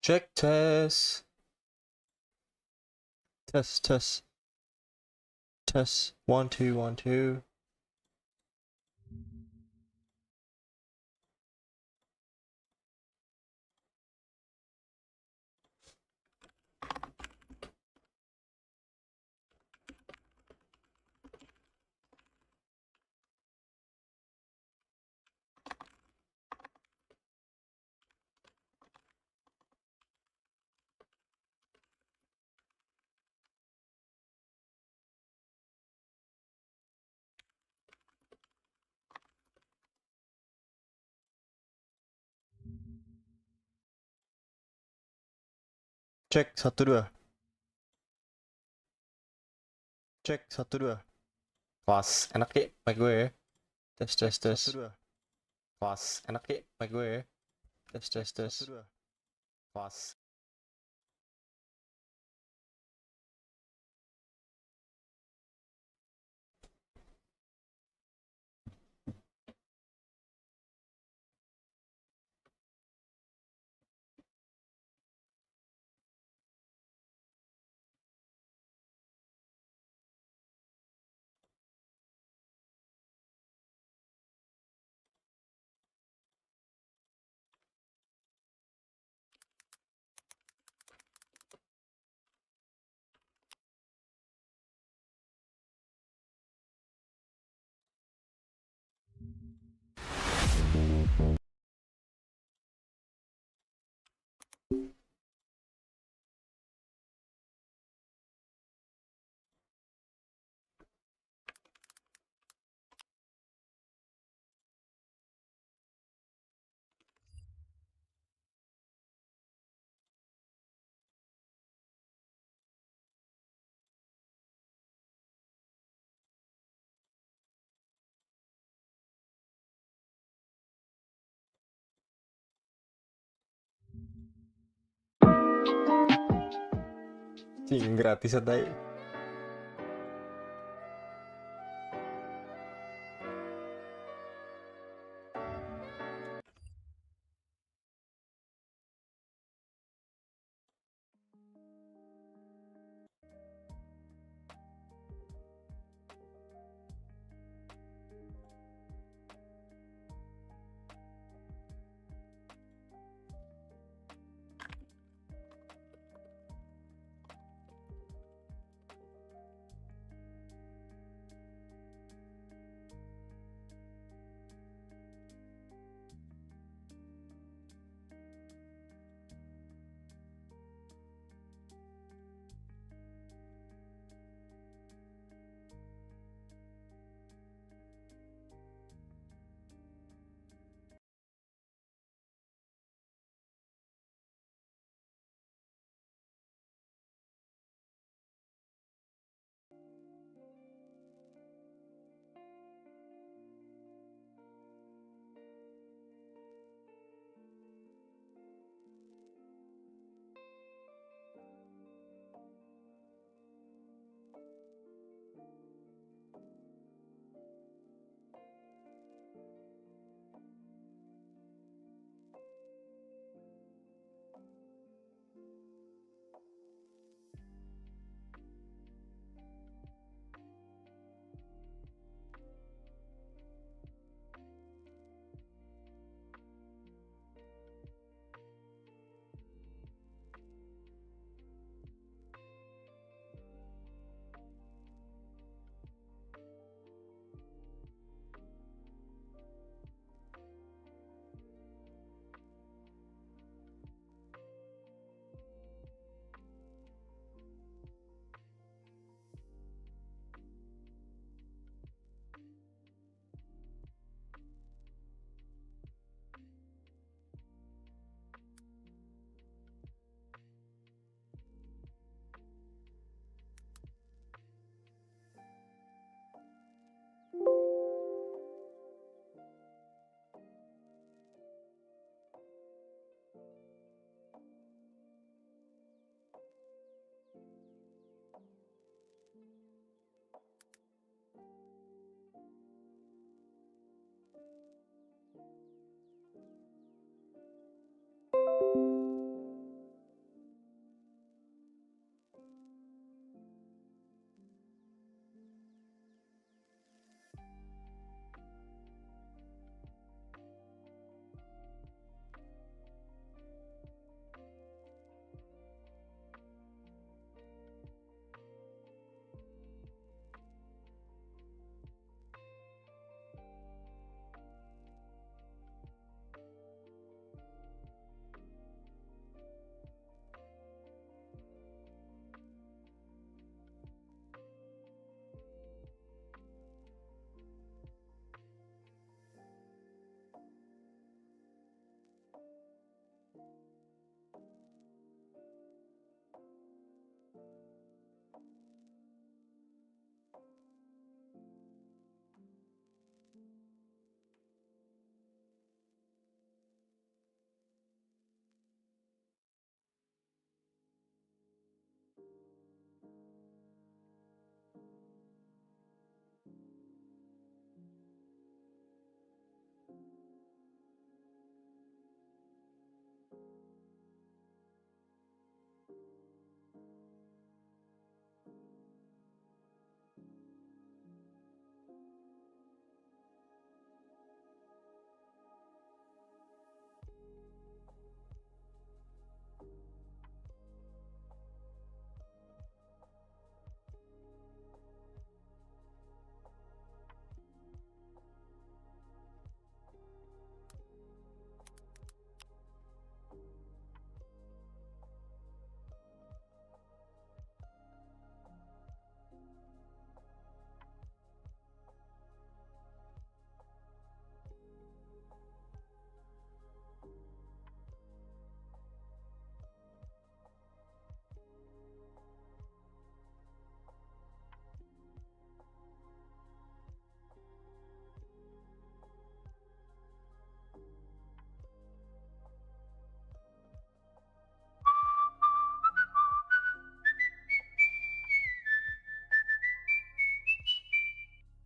Check tes. Tes tes. Tes 1 2 1 2. Cek 1 2. Cek 1 2. Kelas enak ya mic gue ya. Tes tes tes. 1 2. Kelas enak ya mic gue ya. Tes tes tes. 1 2. Kelas. Cing gratis aja.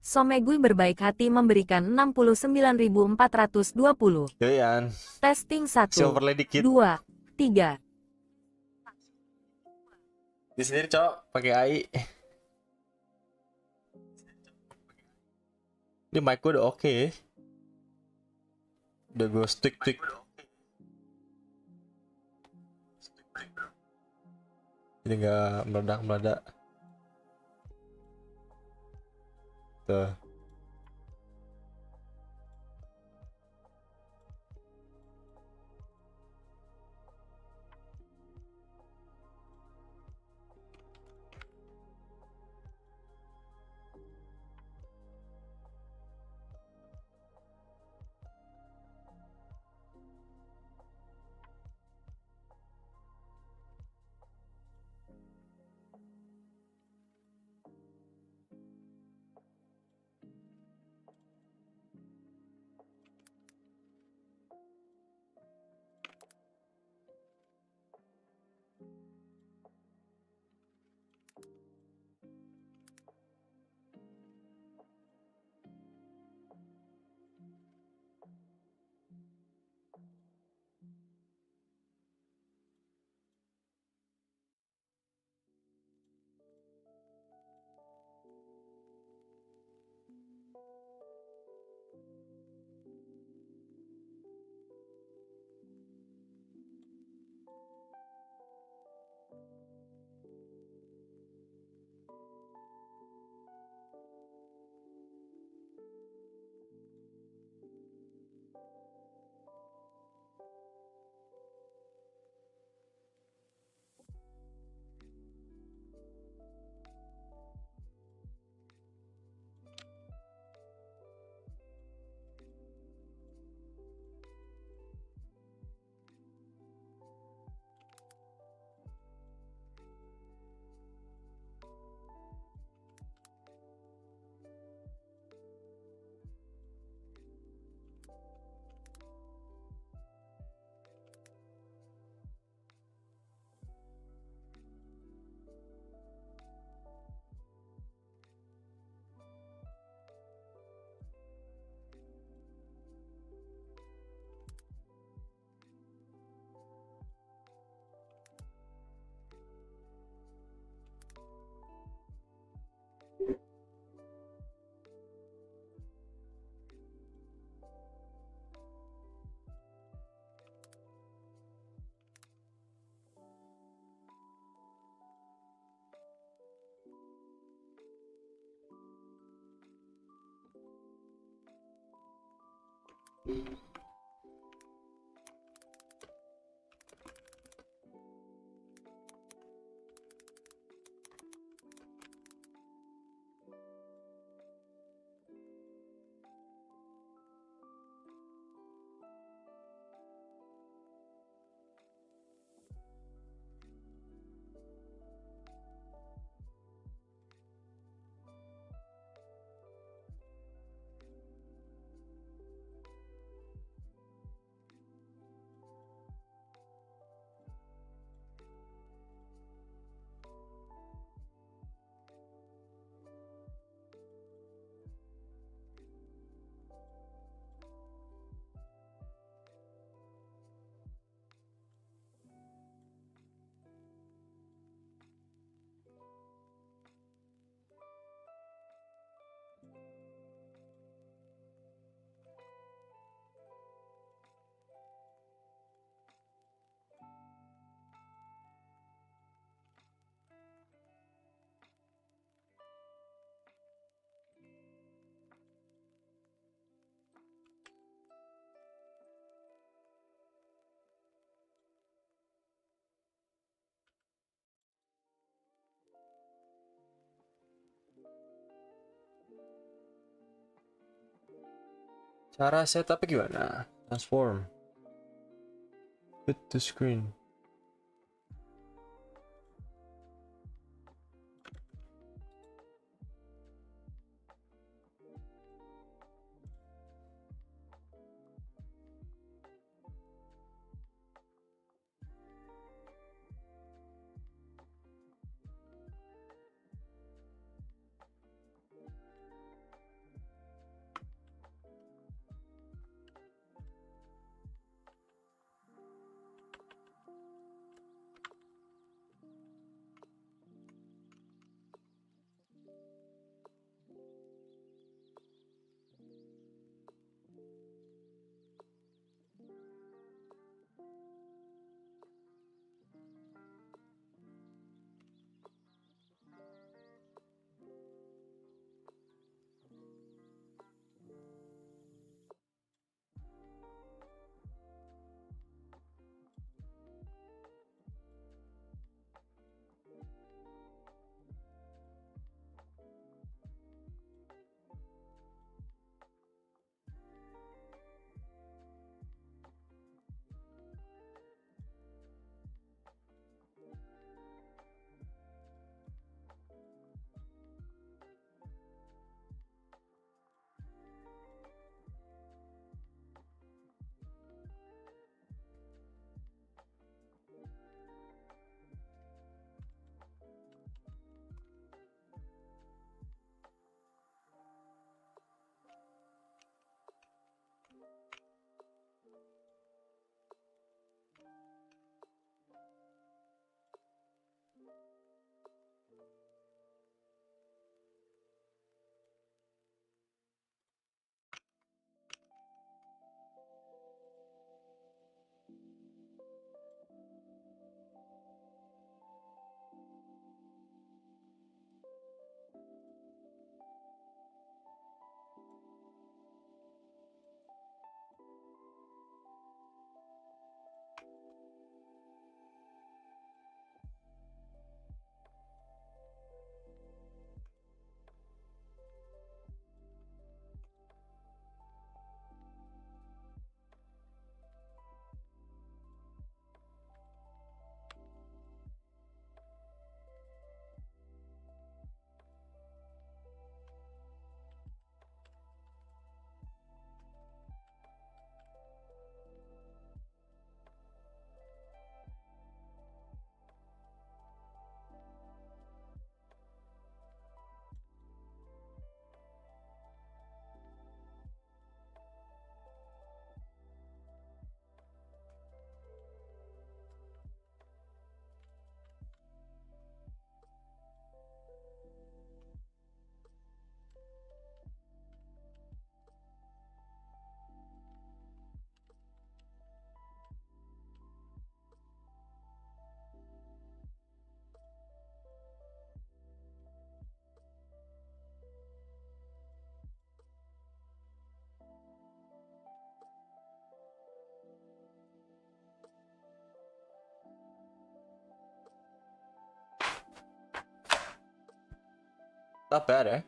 Somegui berbaik hati memberikan 69.420. Yoyan. Testing Si 1, overlay dikit. 2, 3. Di sendiri cok, pakai AI. Ini mic gue udah oke. Udah gue stick. Jadi nggak meledak. Tuh. Cara setupnya gimana? Transform. Fit to screen. Not bad, eh?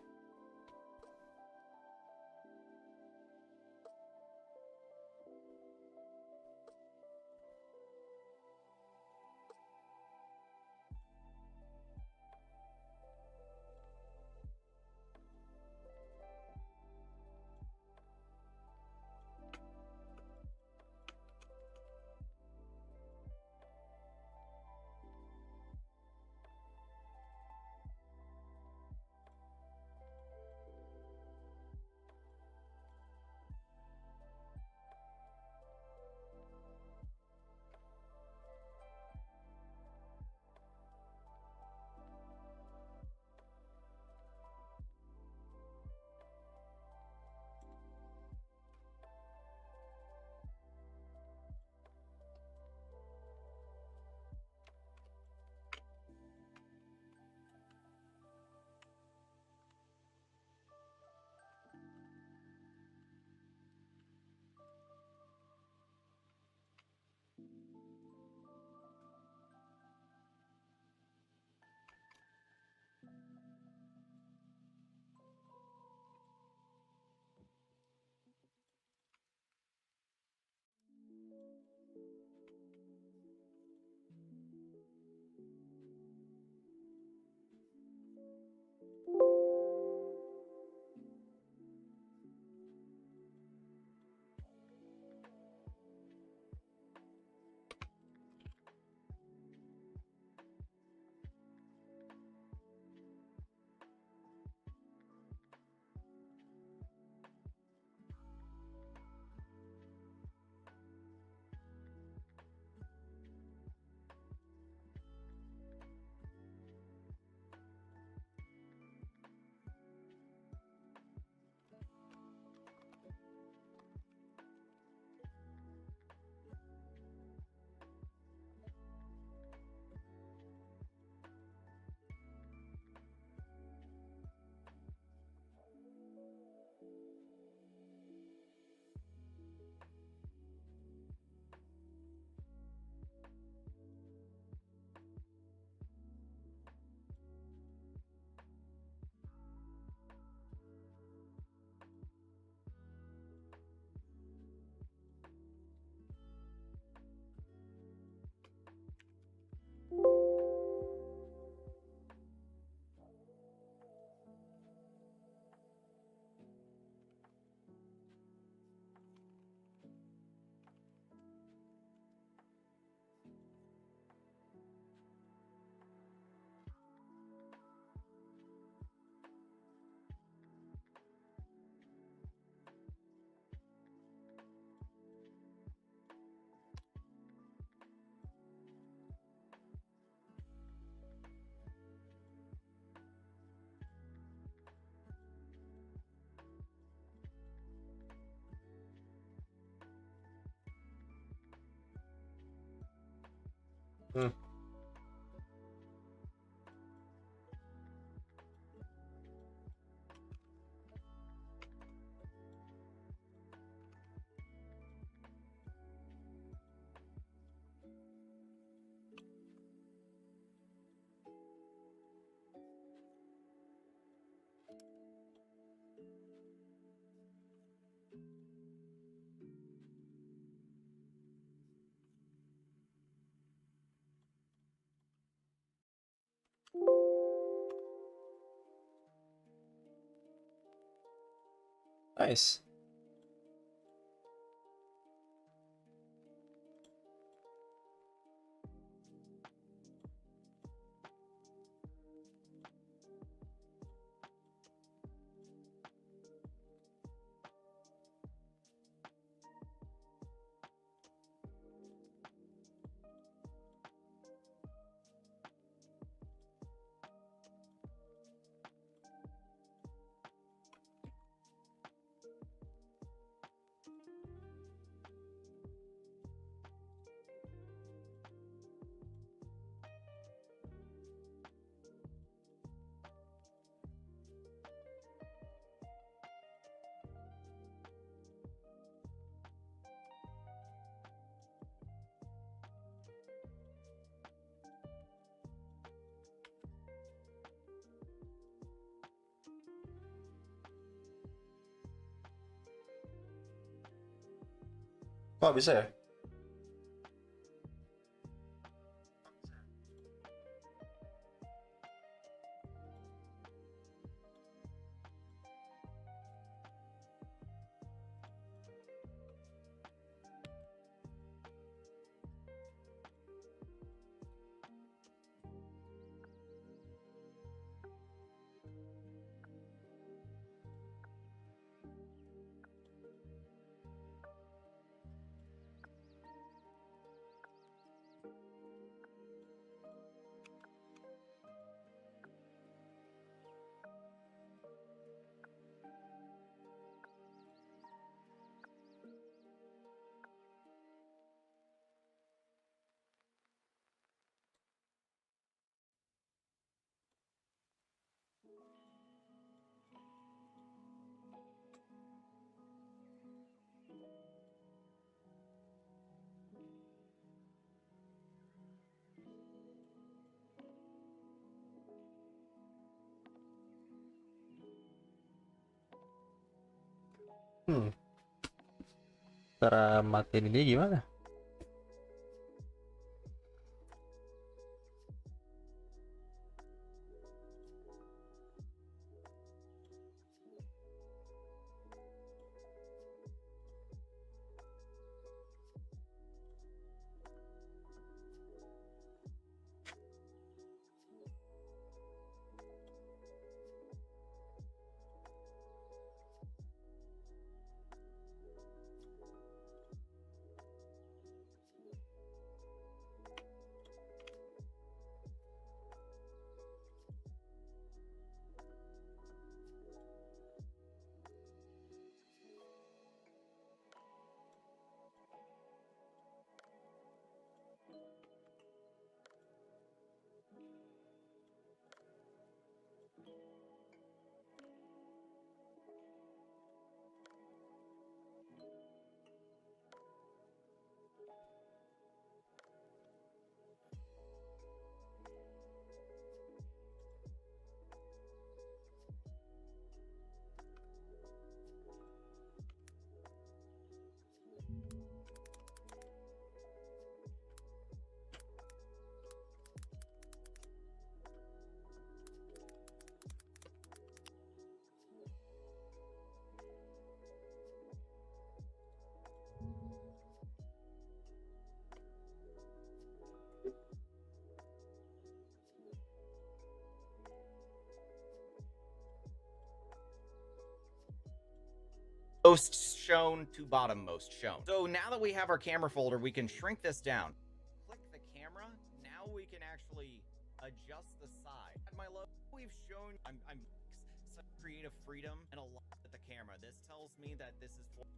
Hmm. Nice. Kok bisa ya? Cara matiin ini gimana? Most shown to bottom most shown. So now that we have our camera folder, we can shrink this down. Click the camera. Now we can actually adjust the size. At my logo, we've shown I'm such creative freedom and a lot with the camera. This tells me that this is for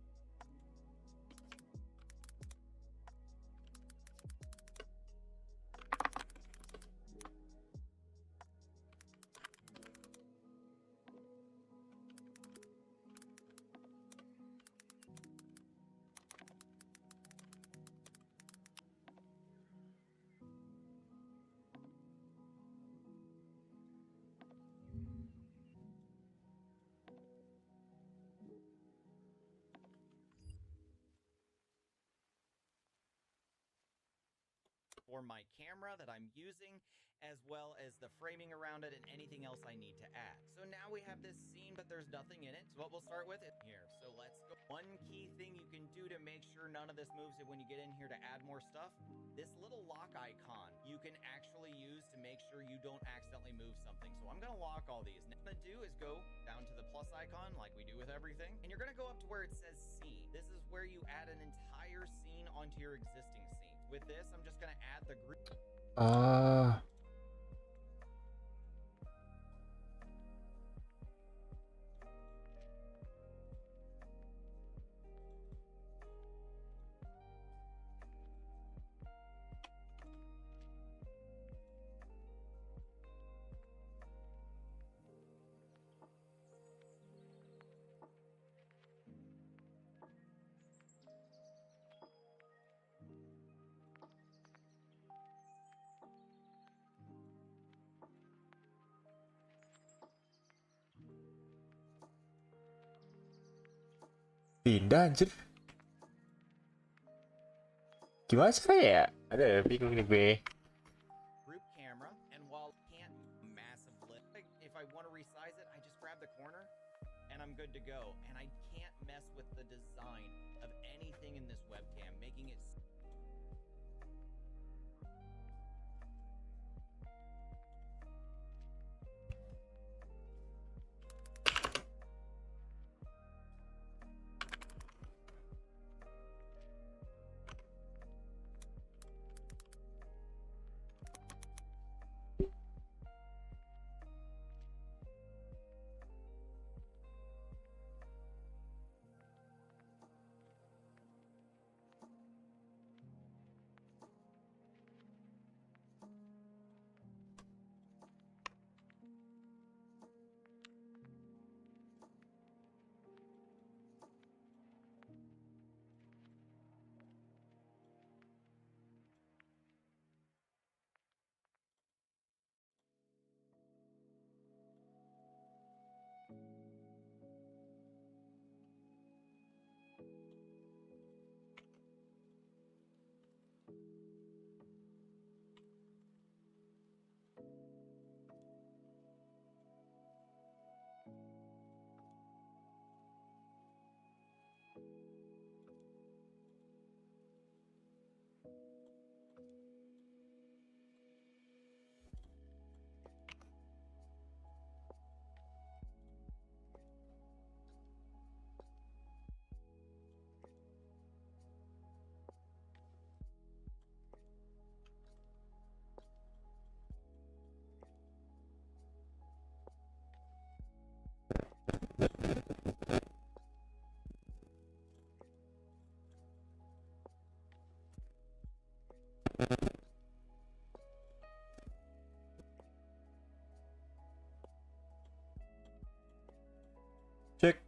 my camera that I'm using, as well as the framing around it and anything else I need to add. So now we have this scene, but there's nothing in it. So what we'll start with is here. So let's go. One key thing you can do to make sure none of this moves when you get in here to add more stuff, this little lock icon you can actually use to make sure you don't accidentally move something. So I'm gonna lock all these. What I'm gonna do is go down to the plus icon like we do with everything, and you're gonna go up to where it says scene. This is where you add an entire scene onto your existing scene. With this, I'm just gonna add the group. Pindah anjir. Gimana caranya ya? Ada bingung nih gue. Group camera, and while I can't massive lift, if I want to resize it, I just grab the corner and I'm good to go. And I can't mess with the design of anything in this webcam, making it Cek.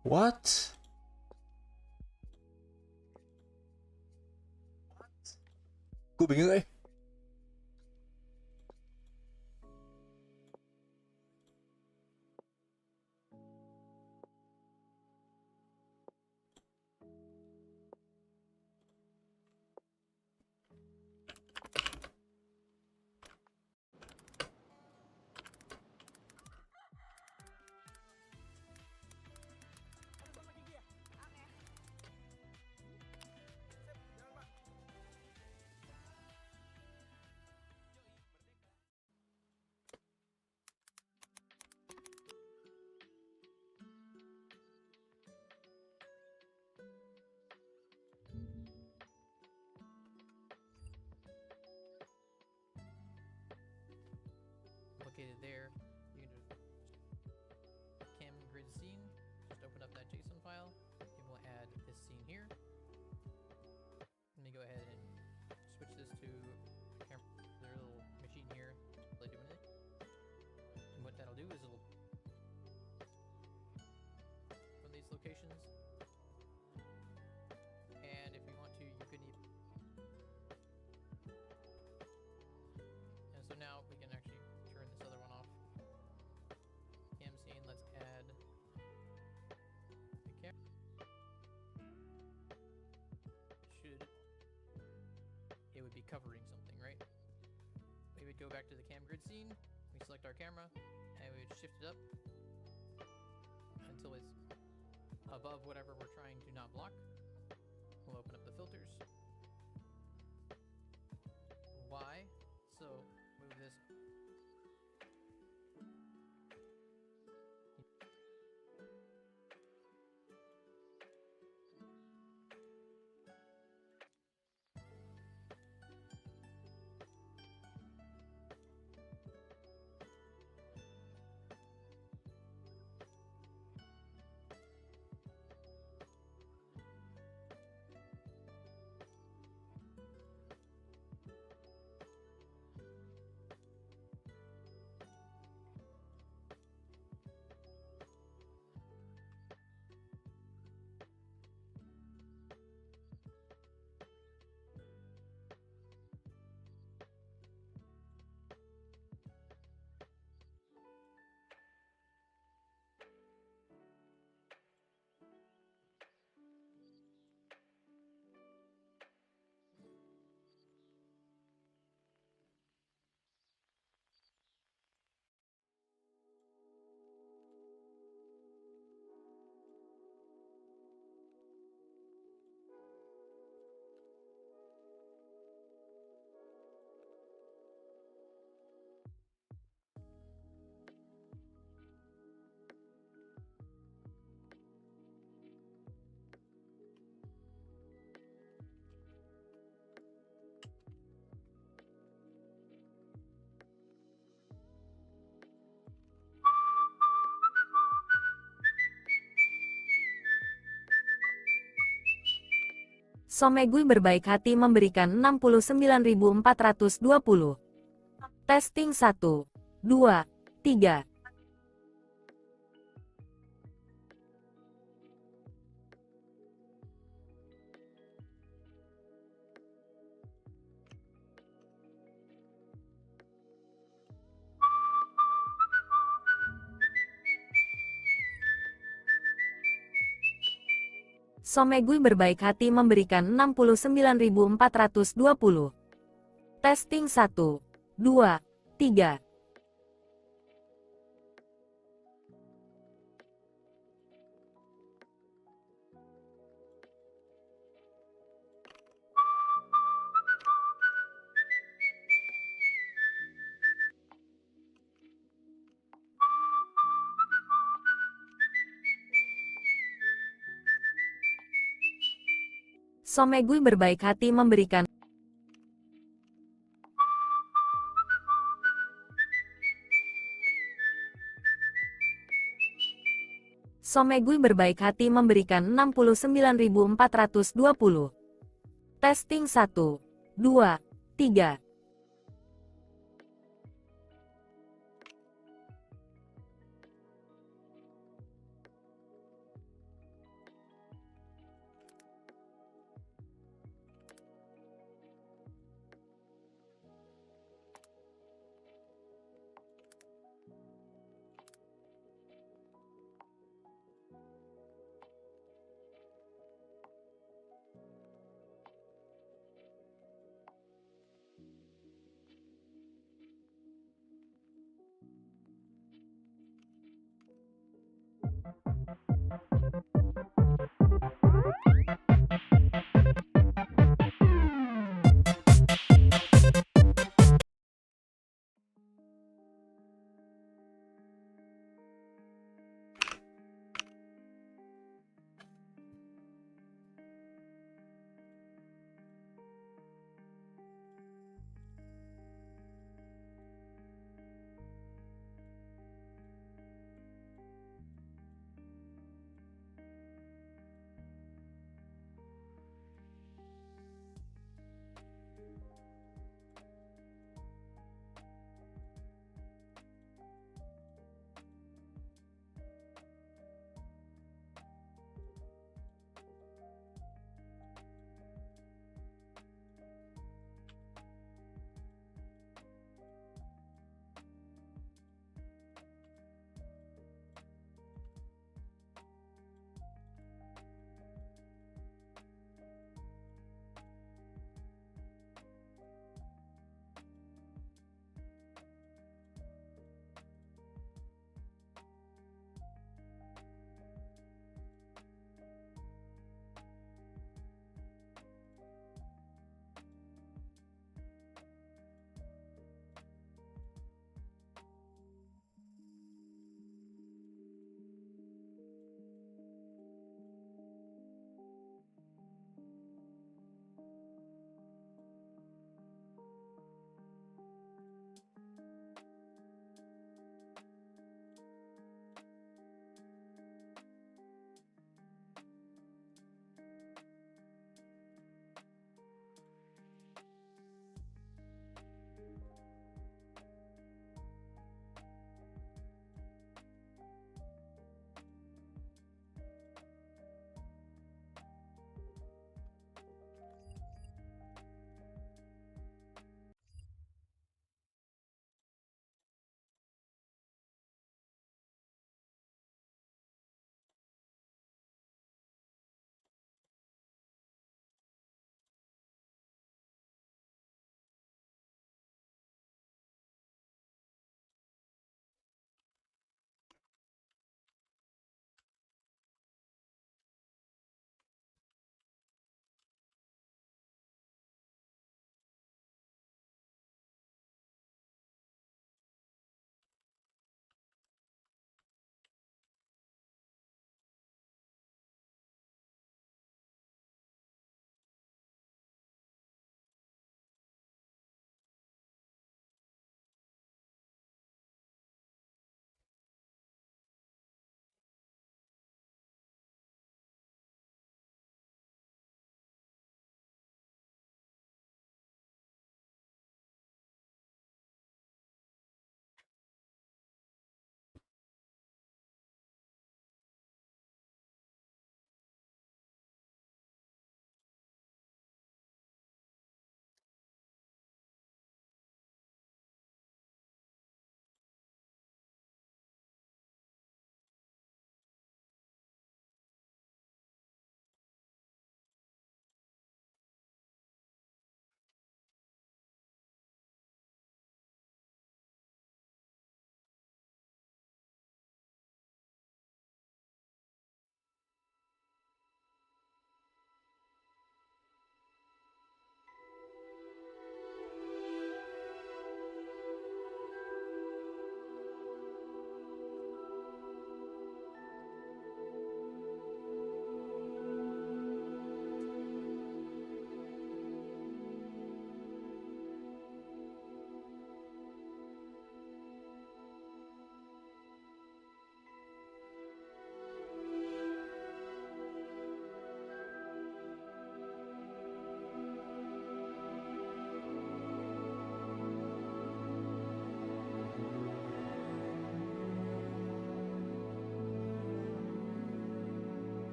What? Gue bingung eh. Located there, you can just cam grid scene, just open up that JSON file, and we'll add this scene here. Let me go ahead and switch this to their little machine here, really doing it. And what that'll do is it'll from these locations. And if you want to, you could even and so now we can actually turn this other one off. Cam scene, let's add a cam. It would be covering something, right? We would go back to the cam grid scene, we select our camera, and we would shift it up until it's above whatever we're trying to not block. We'll open up the filters. Y, so move this. Somegui berbaik hati memberikan 69.420. Testing 1, 2, 3. Somegui berbaik hati memberikan 69.420. Testing 1, 2, 3. Somegui berbaik hati memberikan Somegui berbaik hati memberikan 69.420. Testing 1, 2, 3.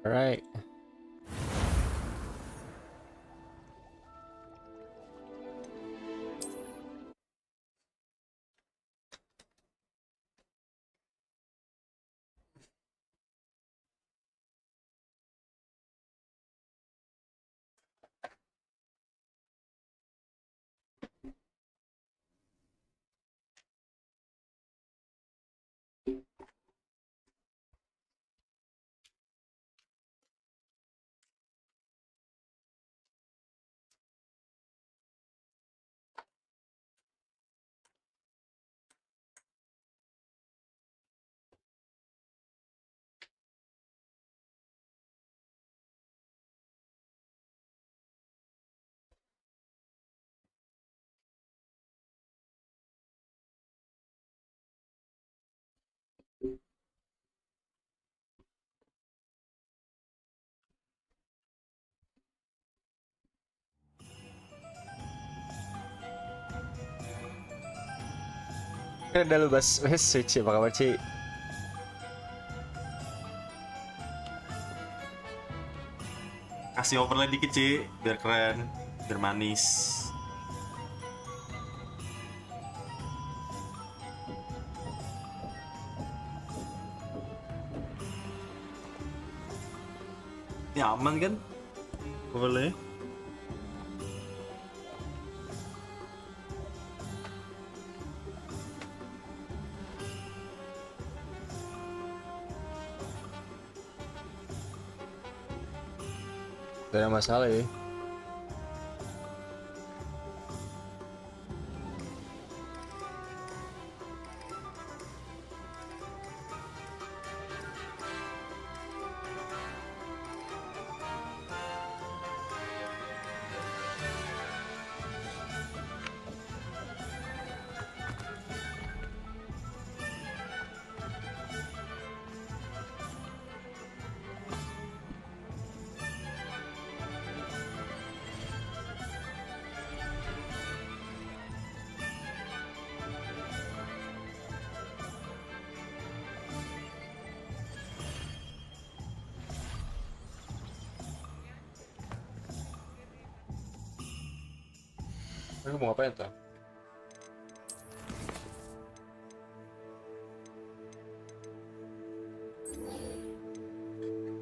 Alright. Kan udah lu bahas switch ya, apa kabar Ci? Kasih overlay dikit Ci, biar keren, biar manis. Ini aman kan overlay? Gak ada masalah ya. Aku mau ngapain tuh?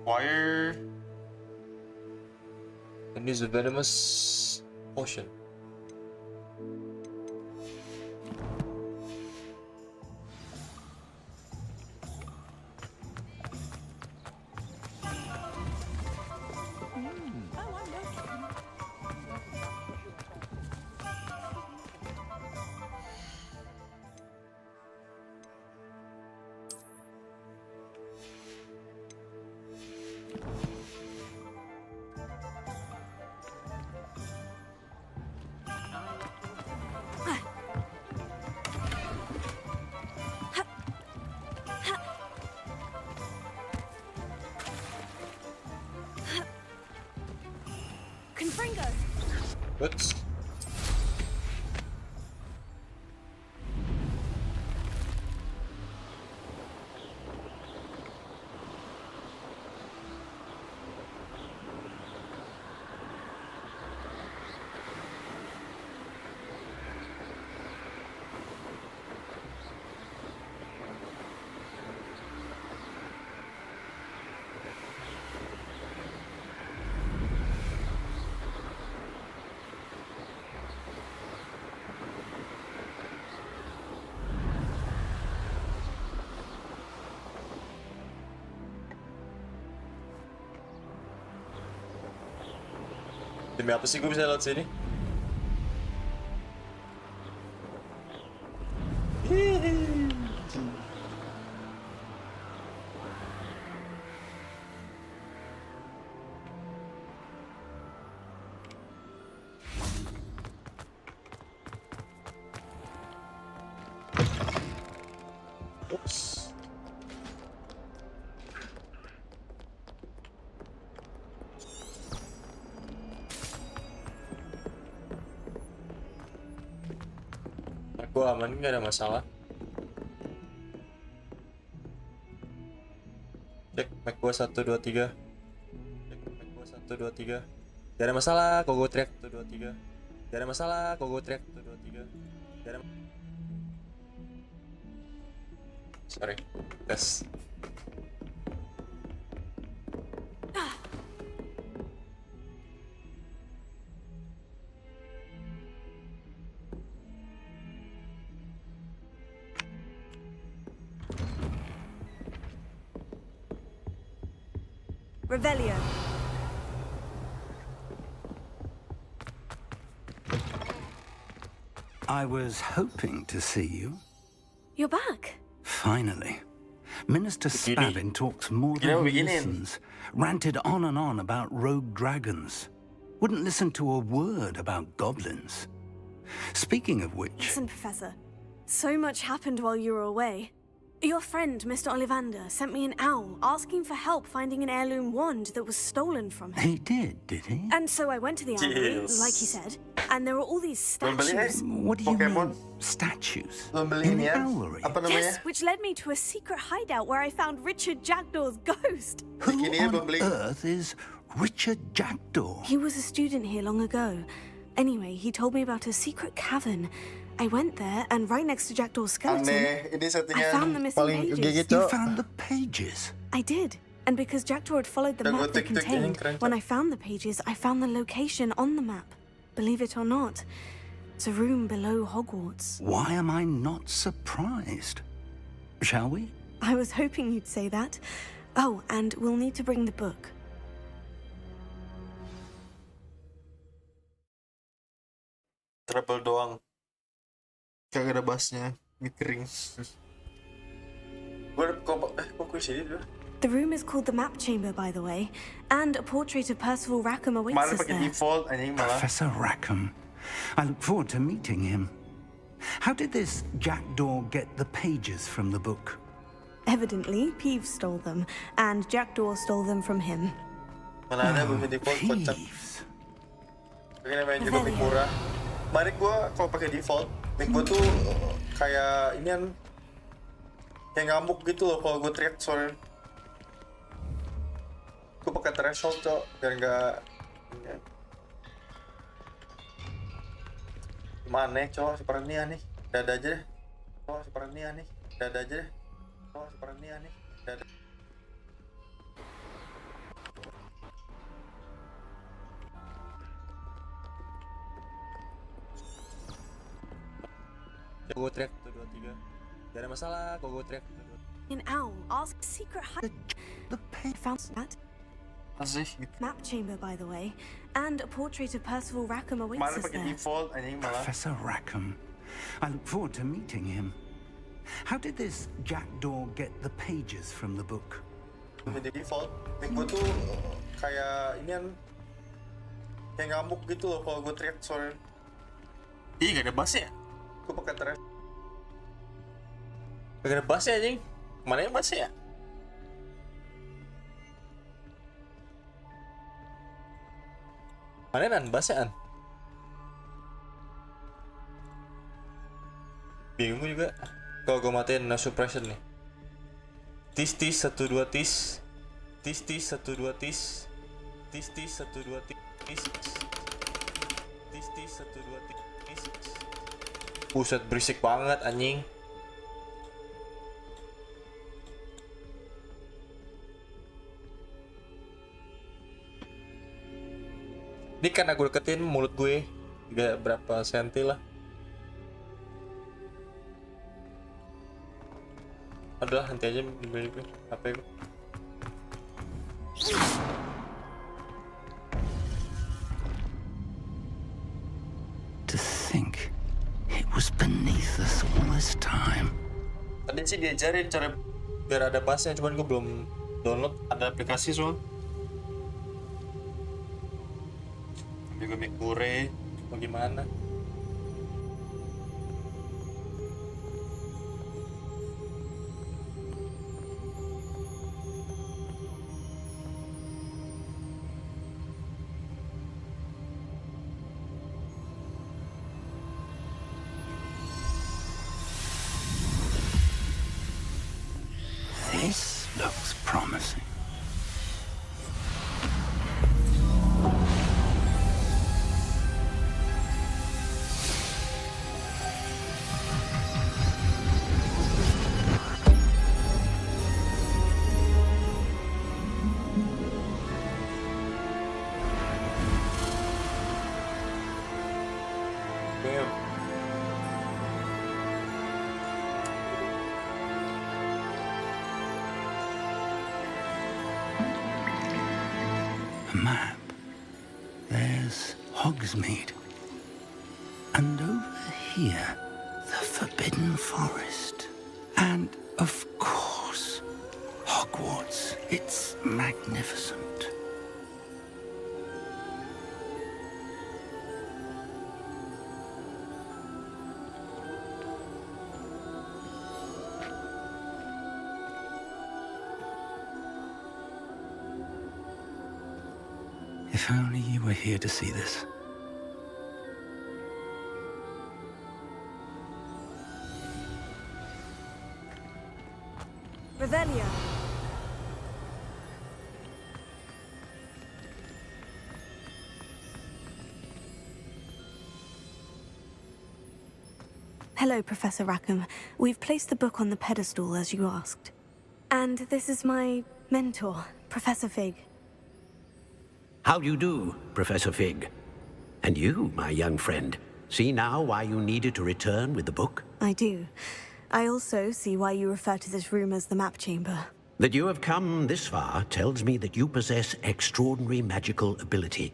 Wire. And use a venomous potion. Whoops. Demi apa sih gue bisa lewat sini? Oops. Aku aman, nggak ada masalah. Cek Mac gua 1 2 3. 1 2 3. Gak ada masalah kok gue teriak 1 2 3. Gak ada masalah kok gue teriak 1 2 3. Gak ada. Sorry. Tes. Revelio. I was hoping to see you. You're back. Finally. Minister Begini. Spavin talks more Begini, than he begini. listens. Ranted on and on about rogue dragons. Wouldn't listen to a word about goblins. Speaking of which, Listen, Professor. So much happened while you were away. Your friend, Mr. Ollivander, sent me an owl asking for help finding an heirloom wand that was stolen from him. he did he? And so I went to the owlery, Jeez. like he said, and there were all these Belum beli, statues. What do you Pokemon. mean, statues? Belum beli In ini the ya. owlery? Apa namanya? Yes, which led me to a secret hideout where I found Richard Jackdaw's ghost. Who Bikini ya, belum on beli. earth is Richard Jackdaw? He was a student here long ago. Anyway, he told me about a secret cavern. I went there, and right next to Jackdaw's skeleton, Aneh, ini I found the settingan missing paling pages. GG You cok. found the pages. I did. And because Jackdaw had followed the Udah map gua they tik-tik ini contained, keren, when Cok. I found the pages, I found the location on the map. Believe it or not, it's a room below Hogwarts. Why am I not surprised? Shall we? I was hoping you'd say that. Oh, and we'll need to bring the book. Trouble doang. Kagak ada bassnya, mikering. Kok gue sini tuh? The room is called the Map Chamber, by the way, and a portrait of Percival Rackham awaits Kemarin us pakai there. default, anjing malah. Professor Rackham. I look forward to meeting him. How did this Jackdaw get the pages from the book? Evidently, Peeves stole them, and Jackdaw stole them from him. Mana ada pakai default kocak. Peeves. Pengen main juga mic murah. Kemarin gue kalau pakai default, mic gue tuh kayak ini kan kayak ngamuk gitu loh kalau gue teriak suara. Gue pakai threshold cok biar nggak ini. Mana cowok seperti ini aneh. Dada aja deh. Cowok seperti ini aneh. Dada aja deh. Cowok seperti ini aneh. Dada. Kok gue teriak 1 2 3. Gak ada masalah kok gue teriak 1 2 3. An owl asked secret hideout. The I found that Asih. map chamber, by the way, and a portrait of Percival Rackham awaits Kemarin us pakai there. default anjing malah. Professor Rackham. I look forward to meeting him. How did this Jackdaw get the pages from the book? Pakai default. Mic gue tuh kayak ini kan kayak ngamuk gitu loh kalau gue teriak suara. Ih gak ada bassnya. Gue pakai threshold. Gak ada bassnya anjing. Mana yang bassnya? Mana nan bassnya an? Bingung juga. Kalau gue matiin no suppression nih. Tis tis 1 2 tis. Tis tis 1 2 tis. Tis tis 1 2 tis. Tis tis 1 2 tis. Buset berisik banget anjing. Ini karena gue deketin mulut gue gak berapa senti lah. Adalah nanti aja dibeli gue HP gue. To think it was beneath us all this time. Tadi sih diajarin cara Biar ada bassnya, cuman gue belum download. ada aplikasi soal. Juga mic murah. Bagaimana? This looks promising. Damn. A map. There's Hogsmeade. And over here, the Forbidden Forest. And, of course, Hogwarts. It's magnificent. If only you were here to see this. Revelio. Hello, Professor Rackham. We've placed the book on the pedestal as you asked. And this is my mentor, Professor Fig. How do you do, Professor Fig? And you, my young friend, see now why you needed to return with the book? I do. I also see why you refer to this room as the map chamber. That you have come this far tells me that you possess extraordinary magical ability,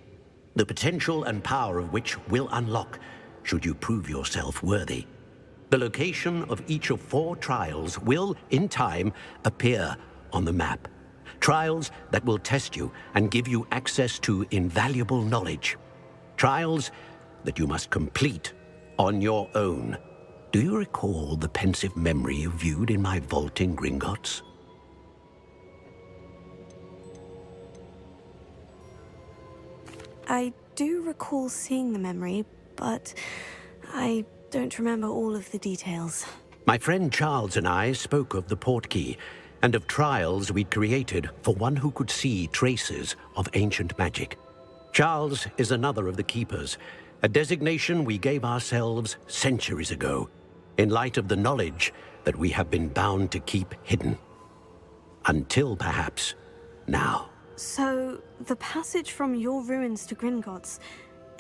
the potential and power of which will unlock should you prove yourself worthy. The location of each of 4 trials will, in time, appear on the map. Trials that will test you and give you access to invaluable knowledge. Trials that you must complete on your own. Do you recall the pensive memory you viewed in my vault in Gringotts? I do recall seeing the memory, but I don't remember all of the details. My friend Charles and I spoke of the portkey and of trials we'd created for one who could see traces of ancient magic. Charles is another of the keepers, a designation we gave ourselves centuries ago, in light of the knowledge that we have been bound to keep hidden. Until perhaps now. So, the passage from your ruins to Gringotts,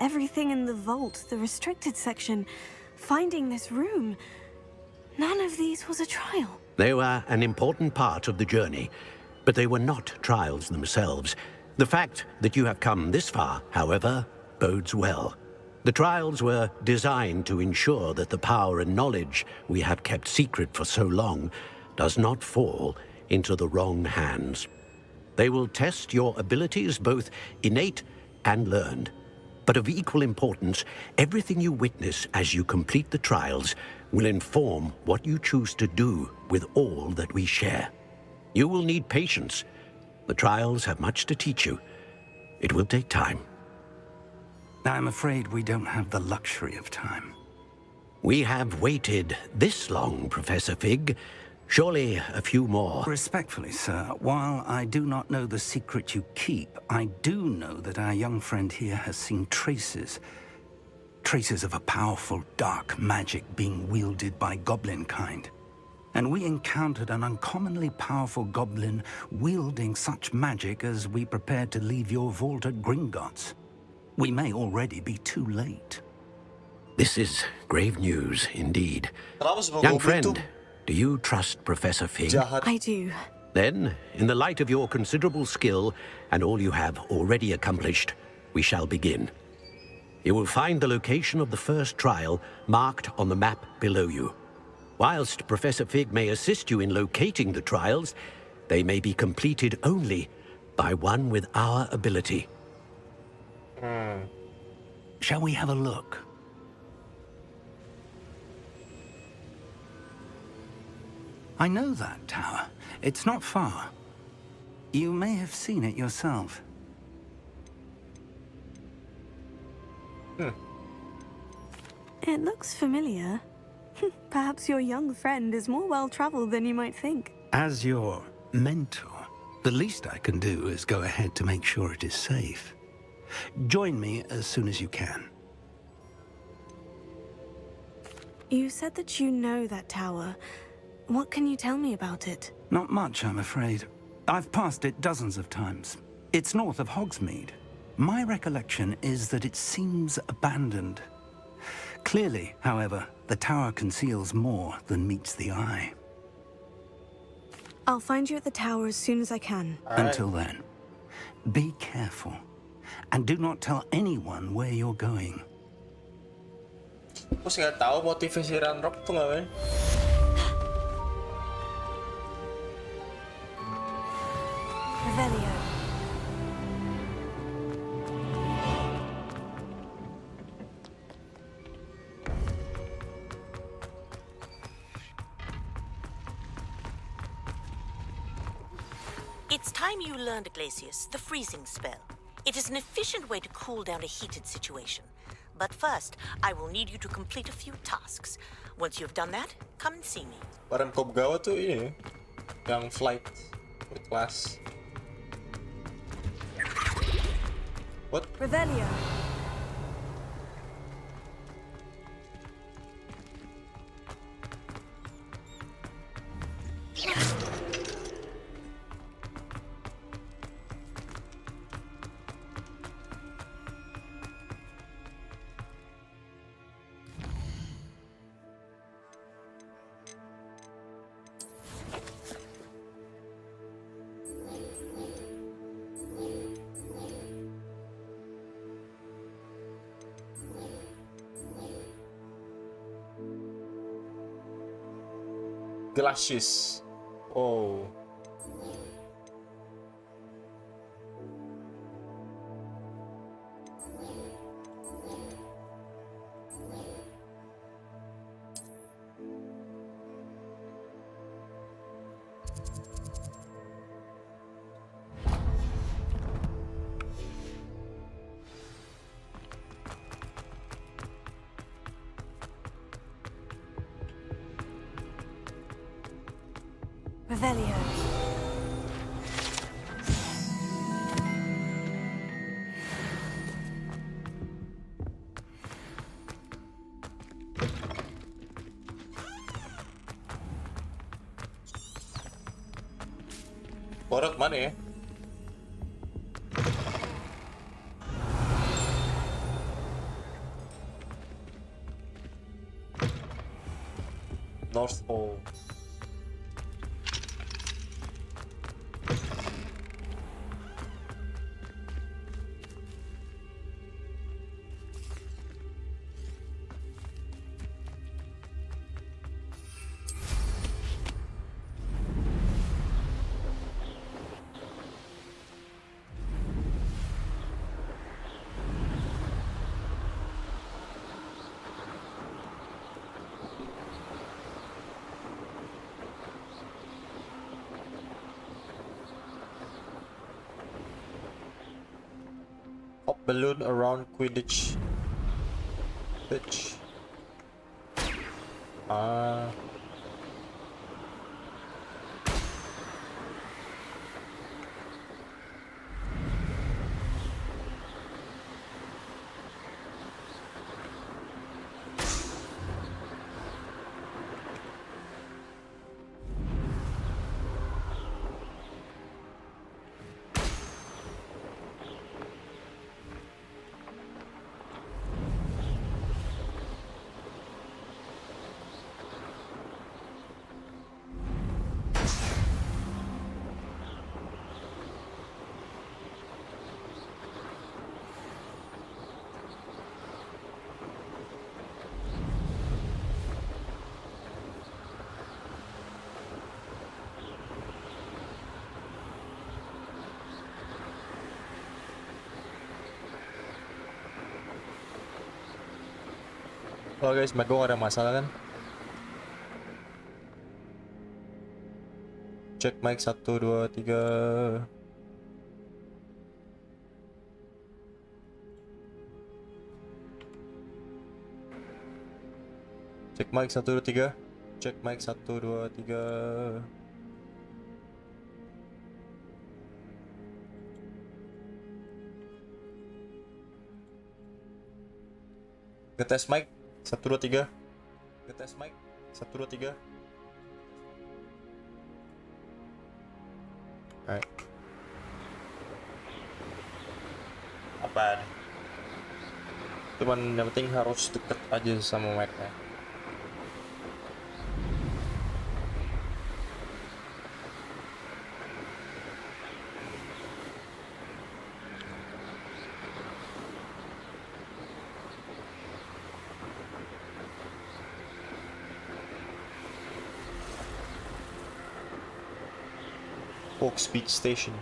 everything in the vault, the restricted section, finding this room, none of these was a trial. They were an important part of the journey, but they were not trials themselves. The fact that you have come this far, however, bodes well. The trials were designed to ensure that the power and knowledge we have kept secret for so long does not fall into the wrong hands. They will test your abilities, both innate and learned. But of equal importance, everything you witness as you complete the trials will inform what you choose to do with all that we share. You will need patience. The trials have much to teach you. It will take time. I'm afraid we don't have the luxury of time. We have waited this long, Professor Fig. Surely a few more. Respectfully, sir, while I do not know the secret you keep, I do know that our young friend here has seen traces of a powerful dark magic being wielded by goblin kind. And we encountered an uncommonly powerful goblin wielding such magic as we prepared to leave your vault at Gringotts. We may already be too late. This is grave news indeed. Kenapa semua Young goblin tuh friend, do you trust Professor Fig? jahat? I do. Then, in the light of your considerable skill and all you have already accomplished, we shall begin. You will find the location of the first trial marked on the map below you. Whilst Professor Fig may assist you in locating the trials, they may be completed only by one with our ability. Shall we have a look? I know that tower. It's not far. You may have seen it yourself. It looks familiar. Perhaps your young friend is more well-traveled than you might think. As your mentor, the least I can do is go ahead to make sure it is safe. Join me as soon as you can. You said that you know that tower. What can you tell me about it? Not much, I'm afraid. I've passed it dozens of times. It's north of Hogsmeade. My recollection is that it seems abandoned. Clearly, however, the tower conceals more than meets the eye. I'll find you at the tower as soon as I can. Until then, be careful. And do not tell anyone where you're going. Aku sih nggak tahu motivasi Ranrock tuh ngapain. Revelio. It's time you learned, Glacius, the freezing spell. It is an efficient way to cool down a heated situation. But first, I will need you to complete a few tasks. Once you've done that, come and see me. Barang Kobgawa tuh ini, yang flight class. What? Revelio. Glacius. Oh. Revelio. Borot mana ya? North Pole. Pop balloon around Quidditch pitch. Ah. Oh guys, mic gue gak ada masalah kan? Cek mic 1, 2, 3. Cek mic 1, 2, 3. Cek mic 1, 2, 3. Ngetes mic 1, 2, 3. Ngetes mic 1, 2, 3. Alright. Apaan? Cuman yang penting harus deket aja sama mereka. Hawks Beach Station.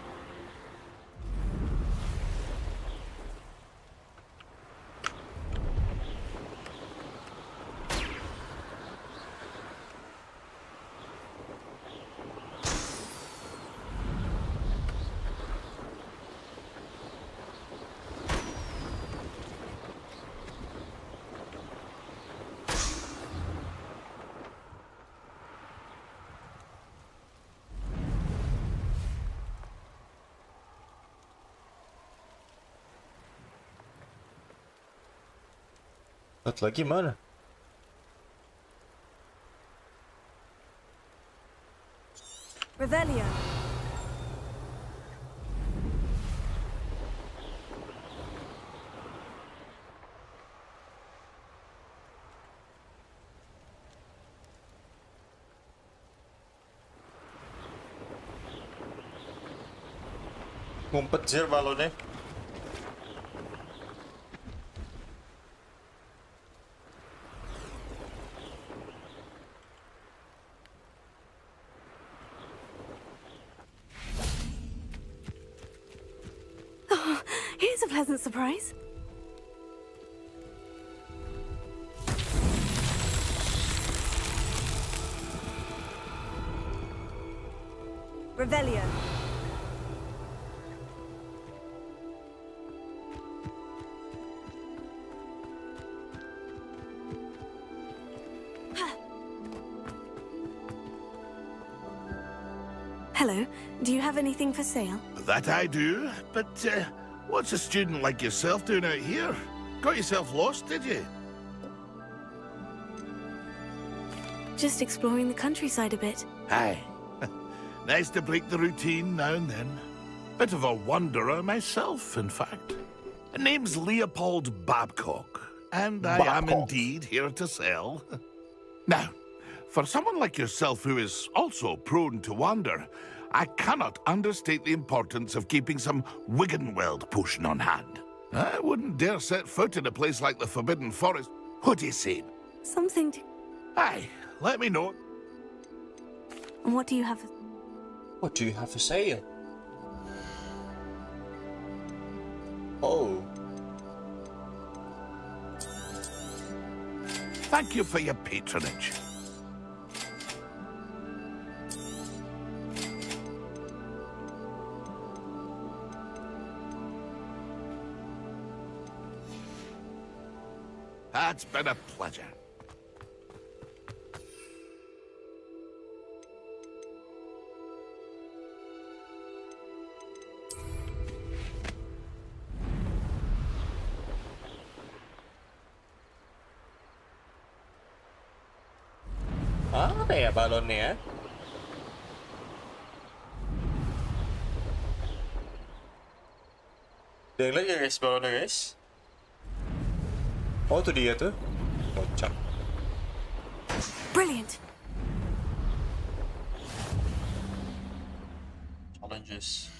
Satu lagi mana? Revelio. Ngumpet jir balonnya. Here's a pleasant surprise. Revelio. Hello. Do you have anything for sale? That I do, but what's a student like yourself doing out here? Got yourself lost, did you? Just exploring the countryside a bit. Aye. Nice to break the routine now and then. Bit of a wanderer myself, in fact. Name's Leopold Babcock, and I am indeed here to sell. Now, for someone like yourself who is also prone to wander, I cannot understate the importance of keeping some Wiggenweld potion on hand. I wouldn't dare set foot in a place like the Forbidden Forest. What do you say? Something to... Aye, let me know. And what do you have? What do you have for sale? Oh. Thank you for your patronage. It's been a pleasure. Apa ya balonnya? Ada yang lagi ya guys balonnya guys? Oh tuh dia tuh. Kocak. Brilliant. Challenges.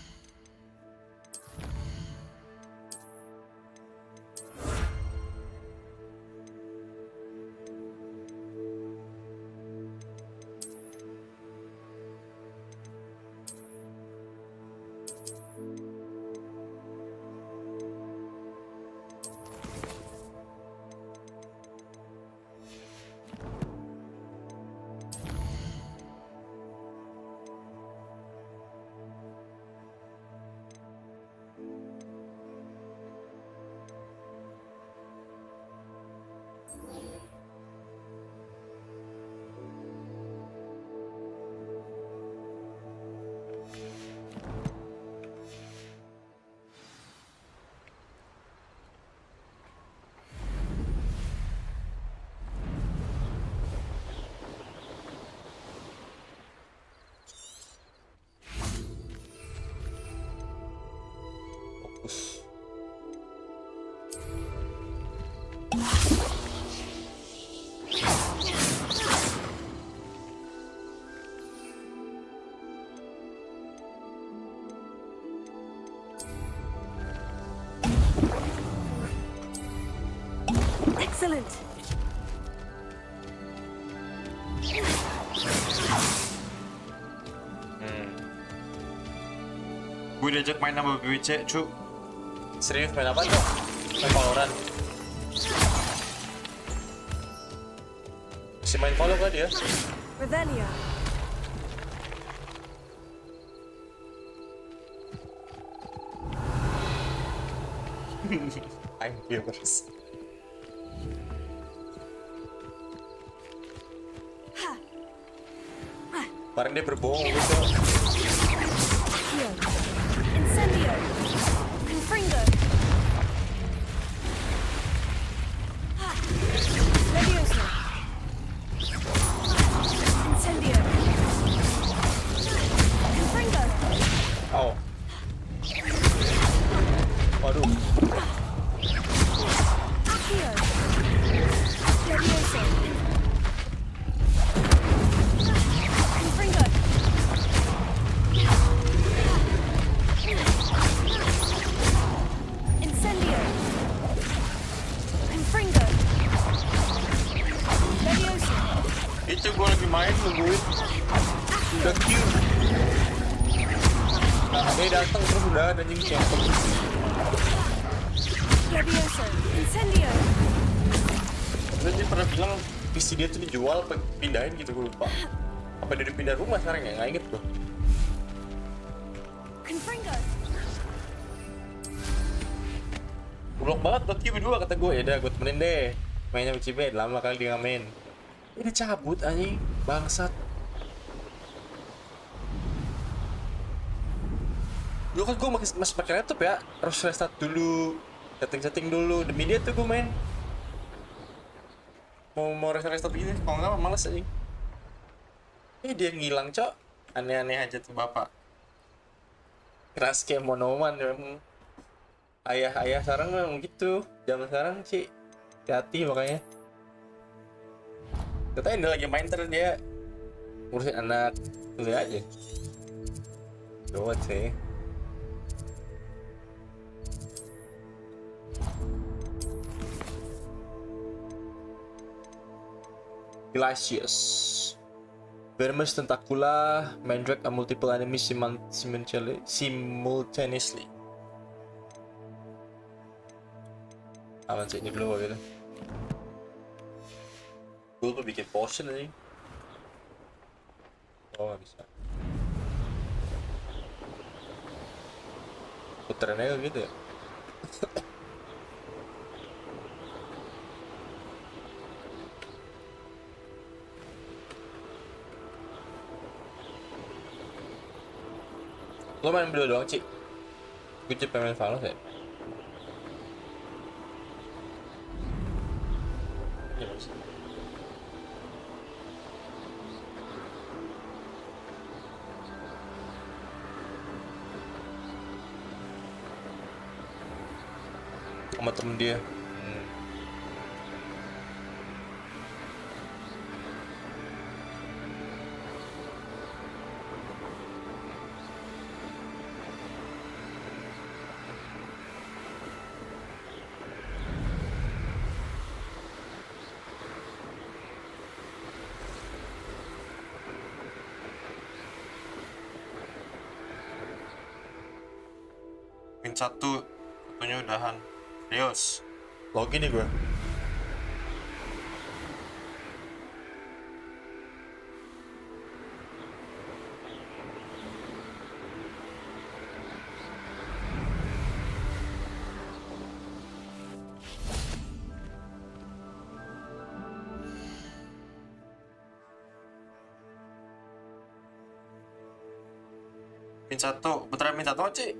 Excellent. Gue diajak main sama BBC, cu. Serius main apa tuh? Main Valorant. Si main Valorant kan dia? Revelio. I'm viewers. Barang dia berbohong gitu. Accio. Incendio. Confringo. Levioso. Incendio. Confringo. Oh. Waduh. Accio. Levioso. Confringo. Incendio. Confringo. Levioso. Itu gue lagi main nungguin udah queue. Nah, dia datang terus udah ada anjing campur. Levioso. Incendio. Terus dia pernah bilang PC dia tuh dijual apa pindahin gitu, gue lupa. Apa dia pindah rumah sekarang ya? Nggak inget gue. Confringo. Goblok banget buat Q berdua kata gue. Ya udah gue temenin deh. Mainnya sama Cibet, lama kali dia nggak main. Ini cabut anjing, bangsat. Dulu kan gue masih pakai laptop ya, harus restart dulu, setting dulu. Demi dia tuh gue main. Mau restart gini, kalau nggak males anjing. Dia ngilang cok, aneh-aneh aja tuh bapak. Keras kayak monoman memang. Ayah sekarang memang gitu, zaman sekarang sih hati makanya. Katanya dia lagi main terus dia ngurusin anak, lihat aja. Gawat sih. Glacius. Vermes tentacula, mandrake and multiple enemies simultaneously. Aman sih ini dulu gitu. Gue lupa bikin potion aja. Oh gak bisa. Puterin aja gitu ya. Lo main berdua doang, Cik? Gue cip main Valorant ya? Iya, bagus. Sama temen dia. Satunya udahan. Serius. Login nih gue. Min 1, beneran Min 1 Cik?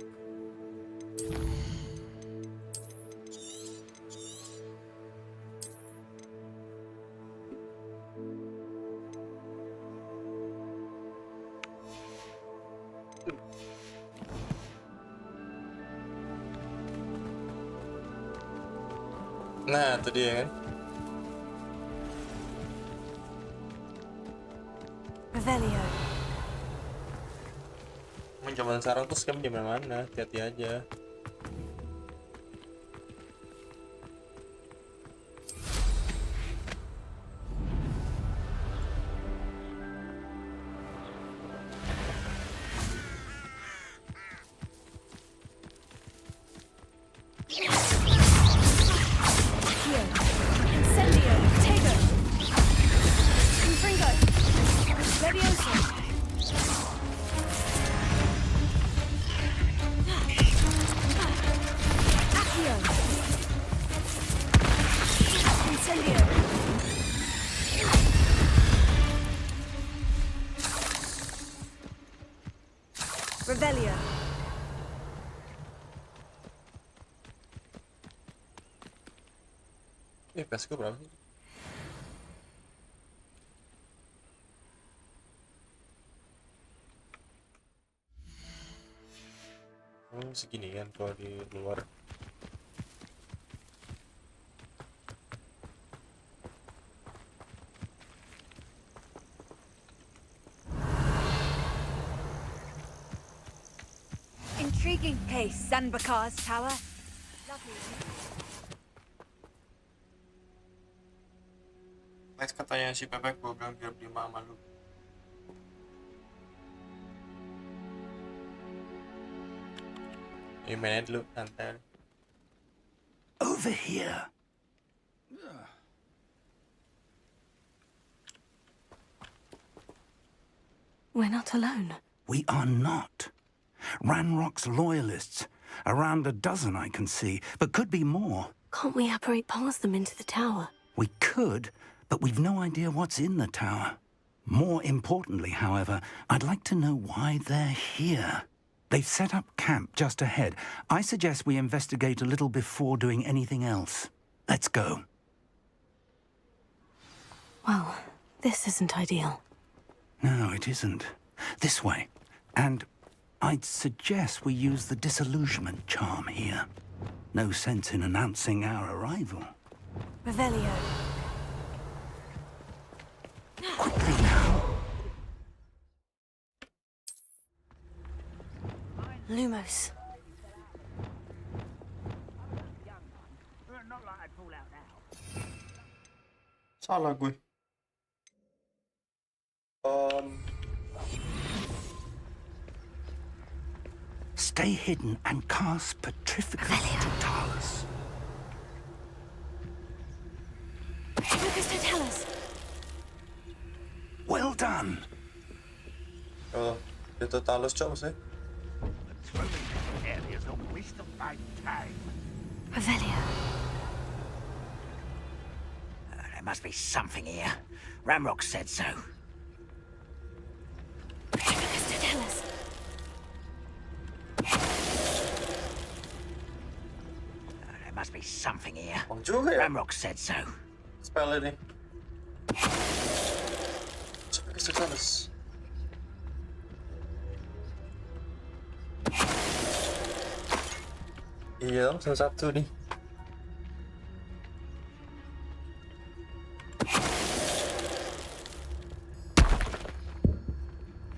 Nah, itu dia kan. Revelio. Emang zaman sekarang tuh scam di mana-mana, hati-hati aja. Revelio. PS gue berapa sih? Segini kan kalau di luar. Intriguing place, Sanbakar's tower. Lovely. Next katanya si Bebek, gue bilang biar beli sama lu. Ini mainnya dulu, santai. Over here. We're not alone. We are not. Ranrock's loyalists. Around a dozen I can see, but could be more. Can't we apparate past them into the tower? We could, but we've no idea what's in the tower. More importantly, however, I'd like to know why they're here. They've set up camp just ahead. I suggest we investigate a little before doing anything else. Let's go. Well, this isn't ideal. No, it isn't. This way. And I'd suggest we use the disillusionment charm here. No sense in announcing our arrival. Revelio. Quickly now. Lumos. Salah gue. Stay hidden and cast Petrificus Totalis. Focus to tell us. Well done. Oh, itu talus cok maksudnya. Revelio. There must be something here. Ramrock said so. Focus to tell us. There must be something here. Oh juga ya. Ramrock said so. Spell ini. Seperti sekelas. Iya dong, salah satu nih.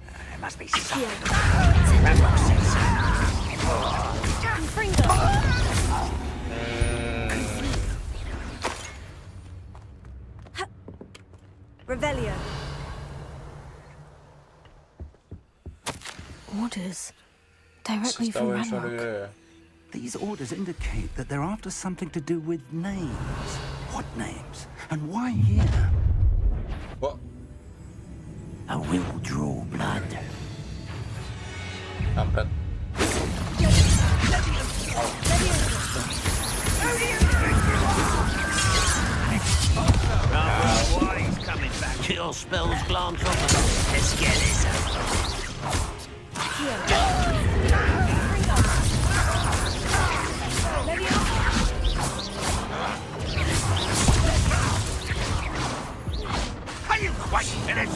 There must be something. Ramrock said so. Revelio. Orders. Directly from Ranrock. These orders indicate that they're after something to do with names. What names? And why here? What? I will draw blood. Kampret. Why he's coming back? Kill spells glance off. Let's get this over. Are you quite finished?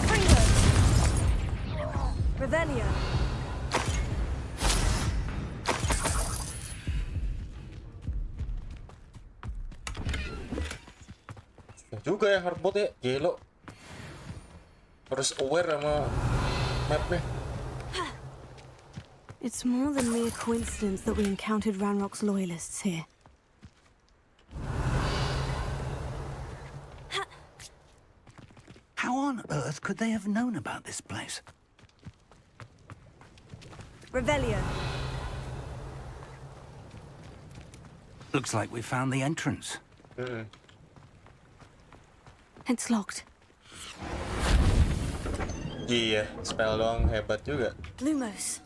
Revelio. Juga ya hardbot ya, gelo. Harus aware sama mapnya. It's more than mere coincidence that we encountered Ranrock's loyalists here. How on earth could they have known about this place? Revelio. Looks like we found the entrance. It's locked. Iya, spell doang hebat juga. Lumos.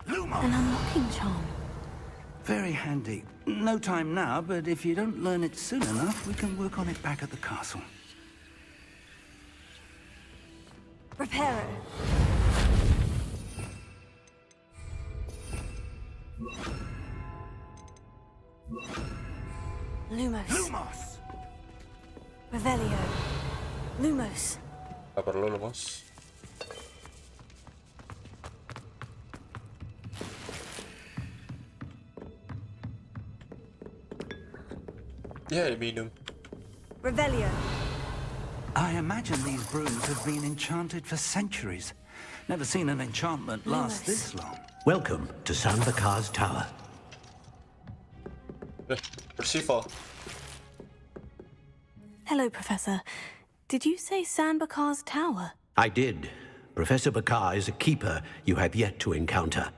Luma! An unlocking charm. Very handy. No time now, but if you don't learn it soon enough, we can work on it back at the castle. Reparo. Lumos. Lumos! Revelio. Lumos. Gak perlu lu, Bos. Ya, diminum. Revelio. I imagine these brooms have been enchanted for centuries. Never seen an enchantment last this long. Welcome to Sanbakar's Tower. Percival. Hello, Professor. Did you say Sanbakar's Tower? I did. Professor Bakar is a keeper you have yet to encounter.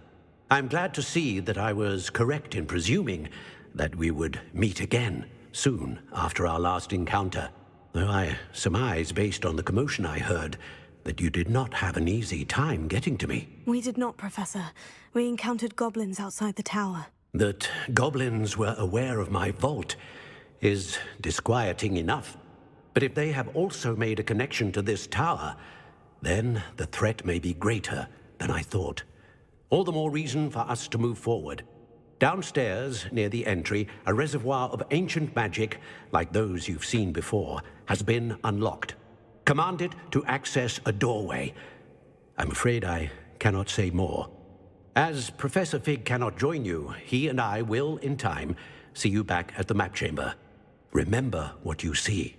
I'm glad to see that I was correct in presuming that we would meet again soon after our last encounter, though I surmise, based on the commotion I heard, that you did not have an easy time getting to me. We did not, Professor. We encountered goblins outside the tower. That goblins were aware of my vault is disquieting enough. But if they have also made a connection to this tower, then the threat may be greater than I thought. All the more reason for us to move forward. Downstairs, near the entry, a reservoir of ancient magic, like those you've seen before, has been unlocked. Commanded to access a doorway. I'm afraid I cannot say more. As Professor Fig cannot join you, he and I will, in time, see you back at the map chamber. Remember what you see.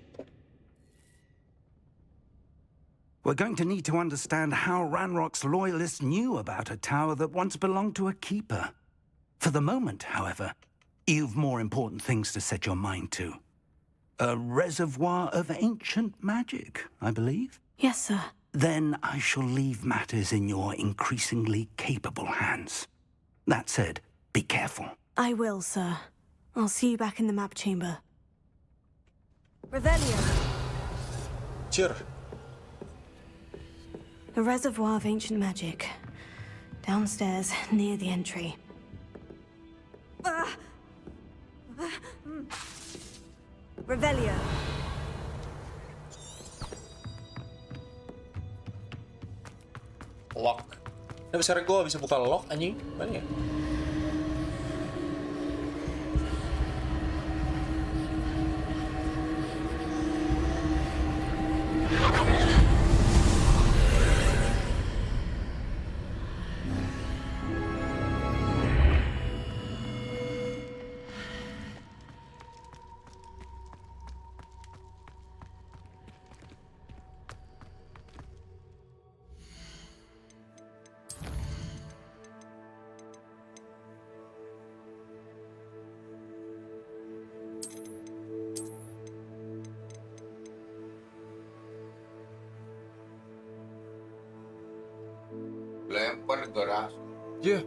We're going to need to understand how Ranrock's loyalists knew about a tower that once belonged to a keeper. For the moment, however, you've more important things to set your mind to. A reservoir of ancient magic, I believe? Yes, sir. Then I shall leave matters in your increasingly capable hands. That said, be careful. I will, sir. I'll see you back in the map chamber. Revelio. Sure. A reservoir of ancient magic. Downstairs, near the entry. Revelio. Lock. Nah, sekarang gue bisa buka lock anjing. Mana ya? Lempar geras. Yeah.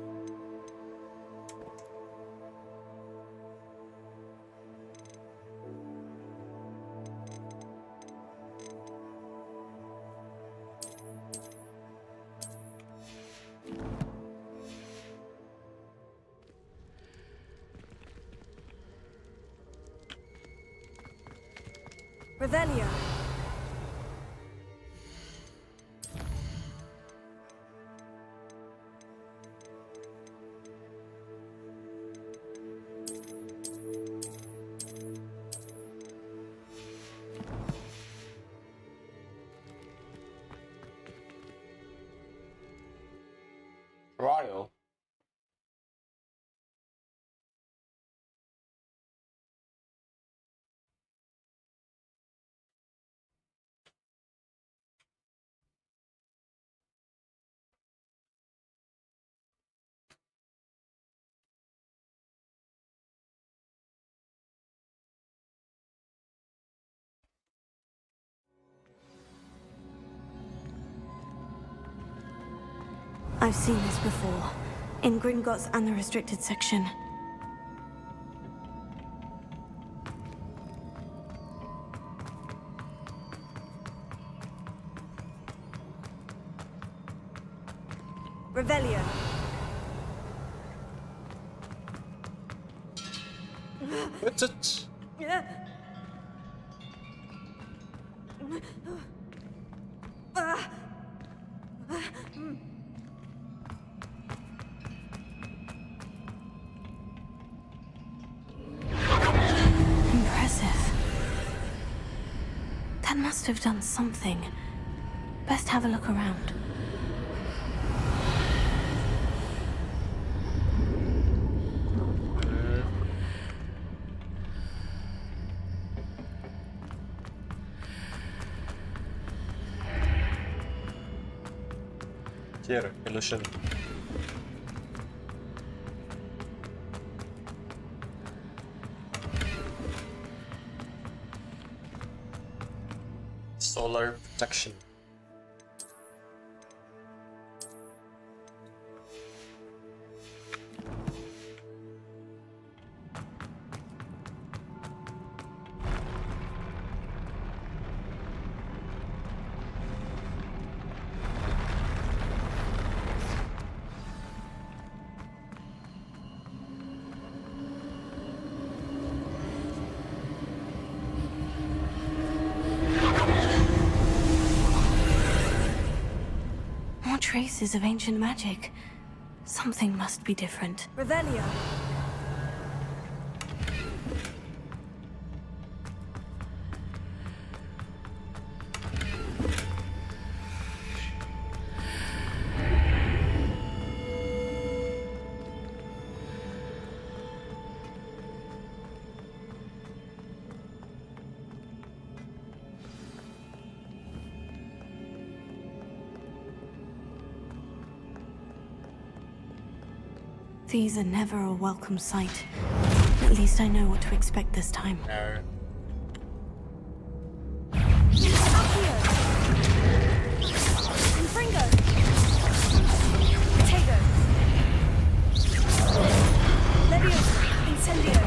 Revelio. Trial. I've seen this before. In Gringotts and the restricted section. Revelio. What's it? That must have done something. Best have a look around. Here, illusion. Solar protection. More traces of ancient magic. Something must be different. Revelio. These are never a welcome sight. At least I know what to expect this time. No. Confringo. Tego. Leviosa. Incendio.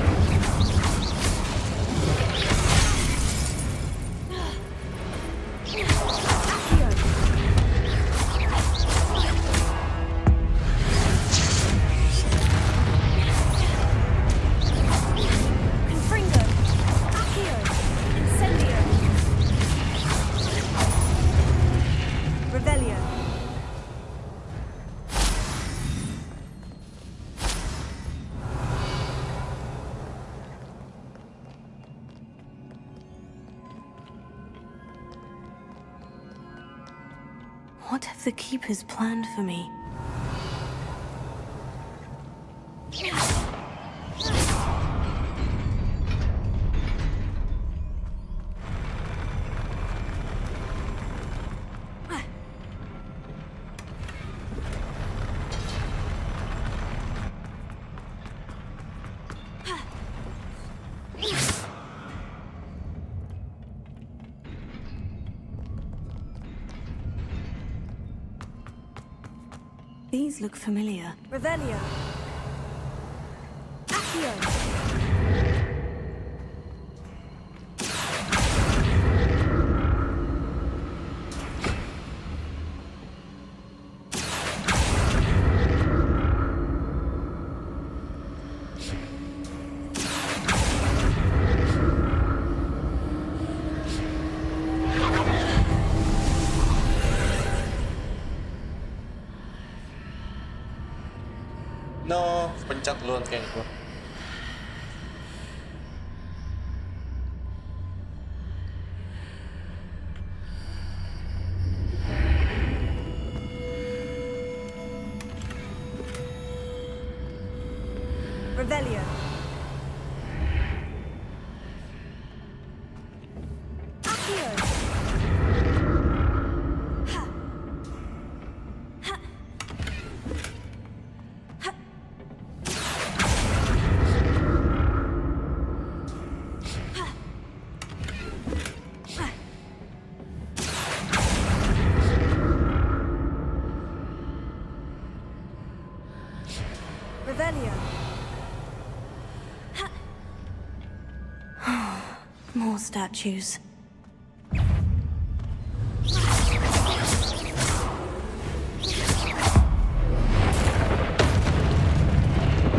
Accio. Confringo. Accio. Incendio. Revelio. What have the Keepers planned for me? These look familiar. Revelio. Accio. No, pencet duluan kayaknya gua. Revelio. Accio. Ha. Ha. Ha. Ha. Ha. Revelio. More statues.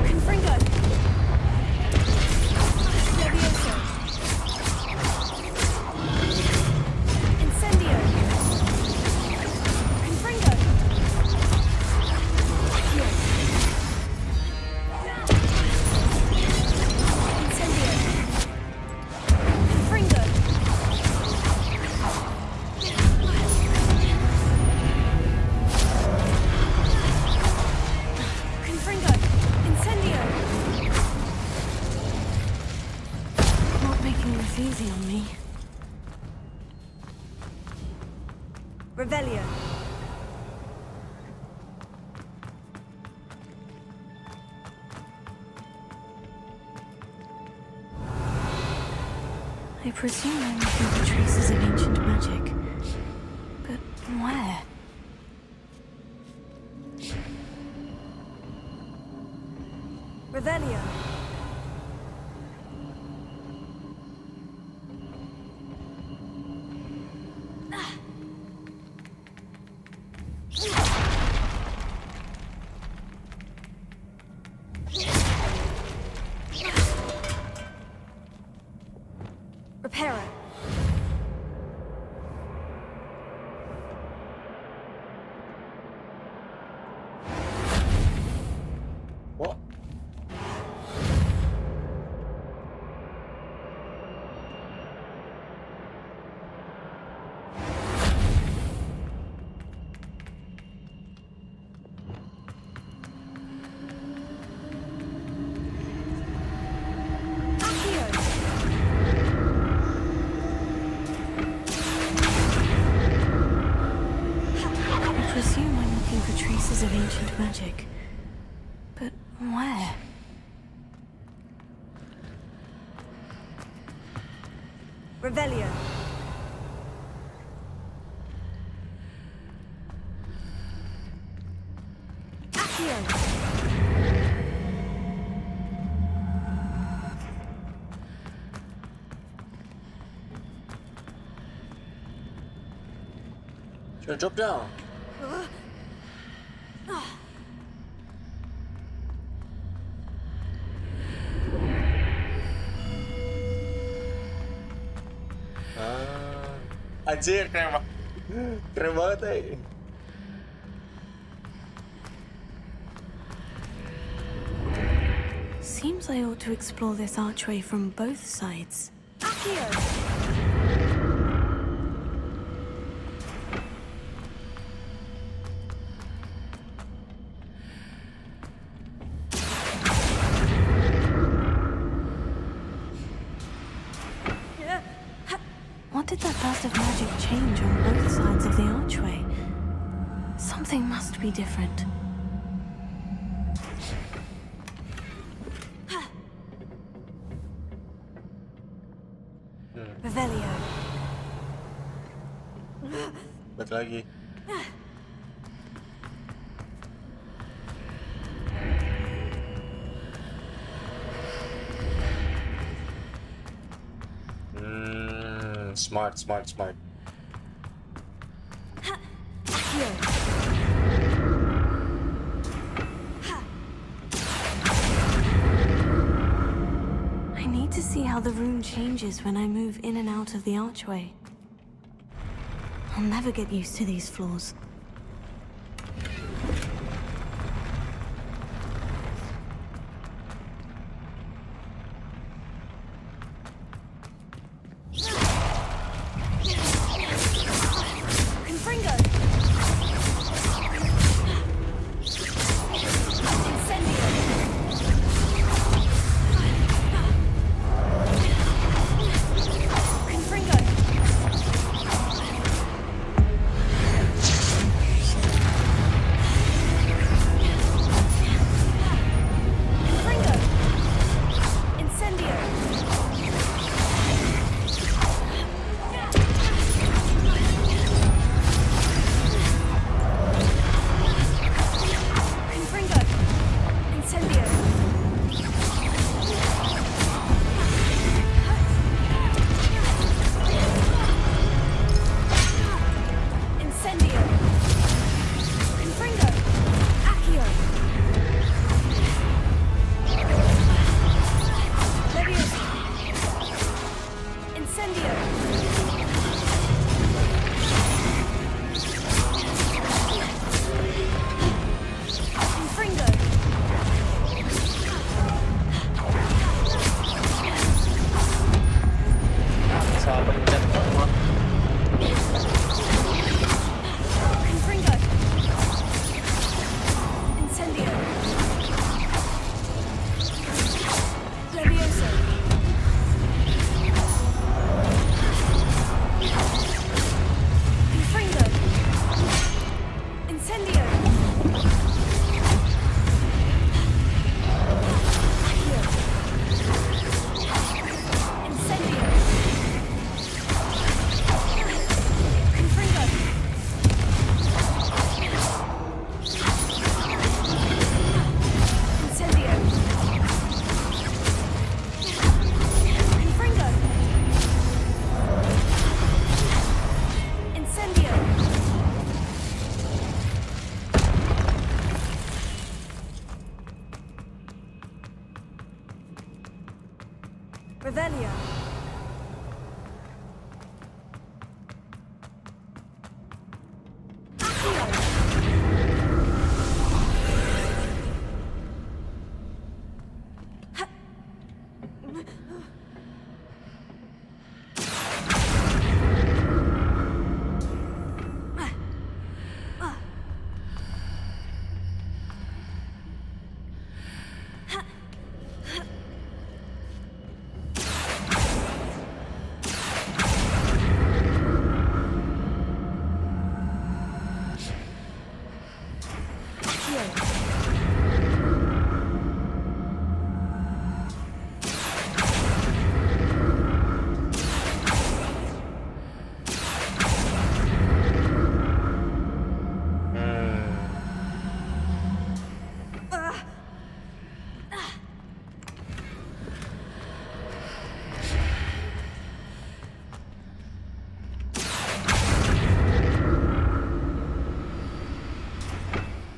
Confringo. Levioso. Incendio. Confringo. Accio. Incendio. Confringo. Revelio. I presume I'm looking for traces of ancient magic. But where? Revelio. Reparo. What? I presume I'm looking for traces of ancient magic. But where? Revelio. Accio. Should drop down. Anjir, keren banget. Keren banget, Seems I ought to explore this archway from both sides. Accio. What did that burst of magic change on both sides of the archway? Something must be different. Revelio. Bet lagi. Smart. I need to see how the room changes when I move in and out of the archway. I'll never get used to these floors. Revelio.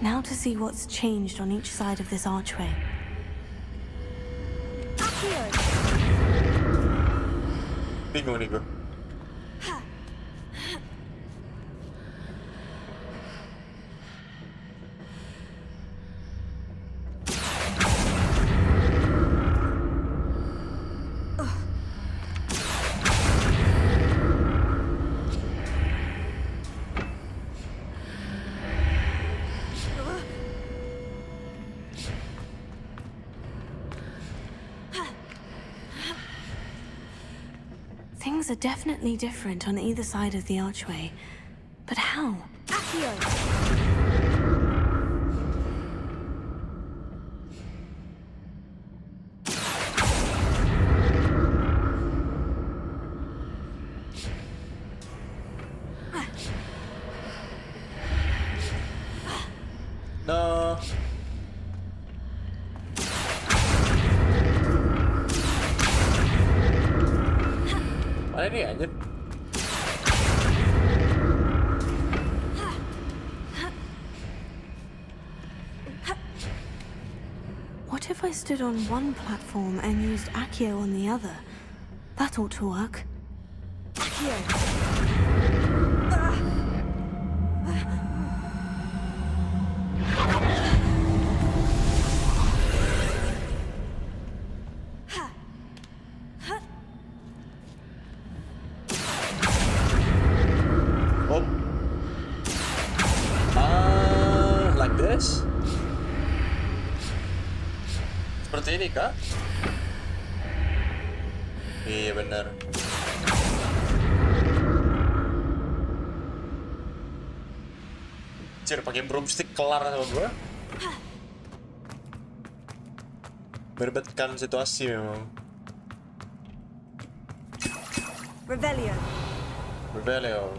Now to see what's changed on each side of this archway. Bingung nih gue. Things are definitely different on either side of the archway. But how? No. Mana ini anjir? What if I stood on one platform and used Accio on the other? That ought to work. Accio. Like this? Seperti ini kah? Iya benar. Cir pakai broomstick kelar sama gua. Berbetkan situasi memang. Revelio. Revelio.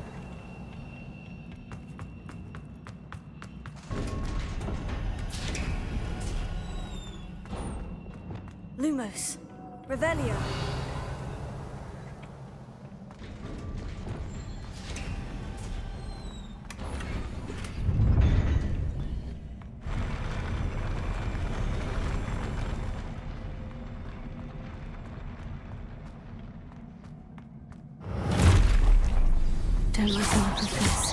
Lumos. Revelio. Don't let them look at this.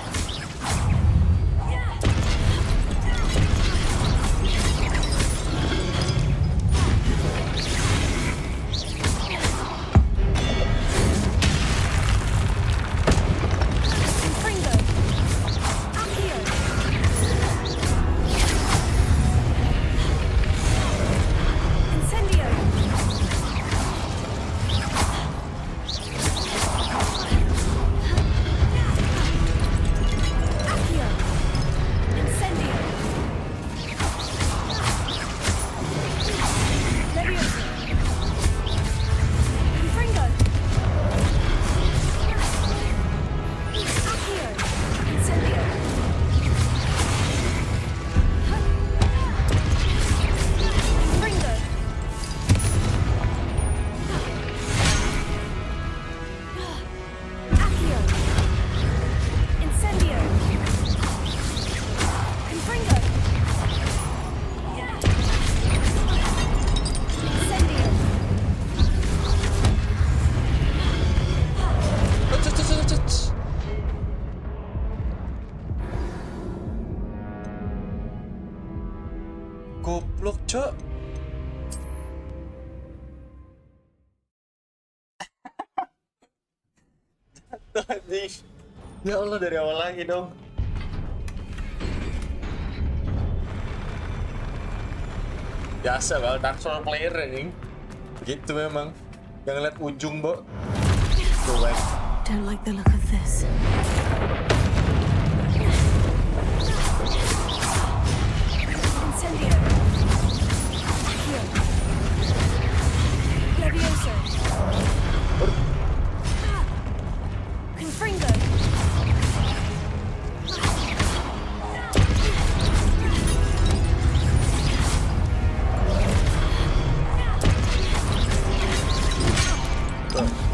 Goblok, Cok. Anjing. Ya Allah, dari awal lagi dong. Biasa kalau Dark Souls player anjing. Gitu memang. Jangan lihat ujung, Bo. Tuh, baik. Don't like the look of this. Incendio. Accio. Levioso. Confringo.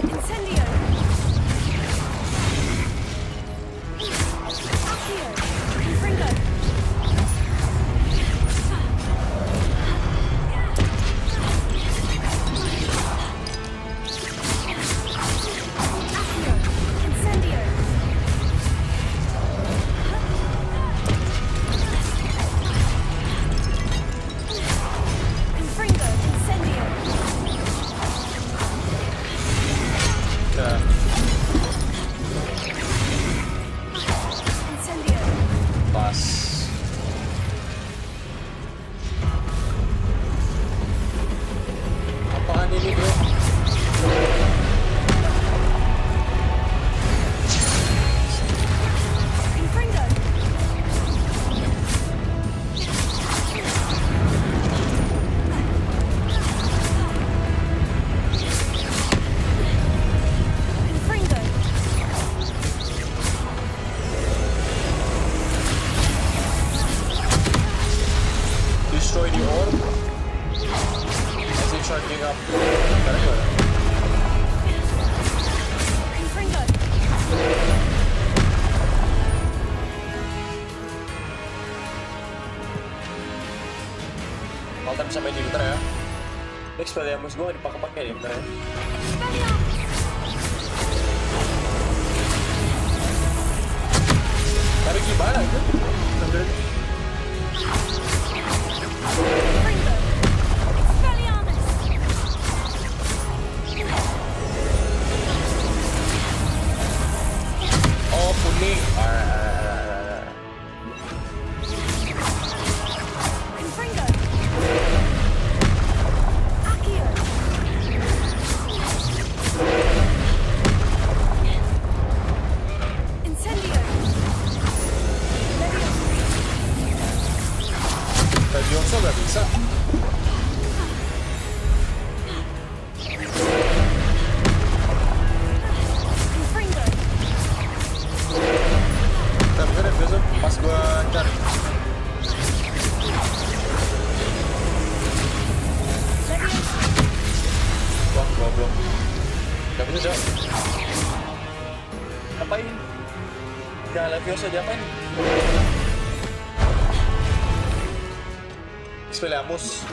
Incendio. Accio. Confringo. Accio. Incendio. Confringo. Incendio. Nah, Incendio. pas. Apaan ini, bro? Confringo. Confringo. Destroy the orb. As it charging up. Sekarang gimana? Confringo. Kalau bisa main di bentar ya. Next Expelliarmus gue gak dipakai-pakai nih bentar ya. Tapi gimana itu? Sambil Confringo. Expelliarmus. oh kuning. Confringo. Accio. Incendio. Levioso gak bisa. Confringo. Tapi Levioso pas gue cari. Levioso. Wah, goblok. Gak bisa, Cok. Apain? Jangan Levioso diapain? Expelliarmus.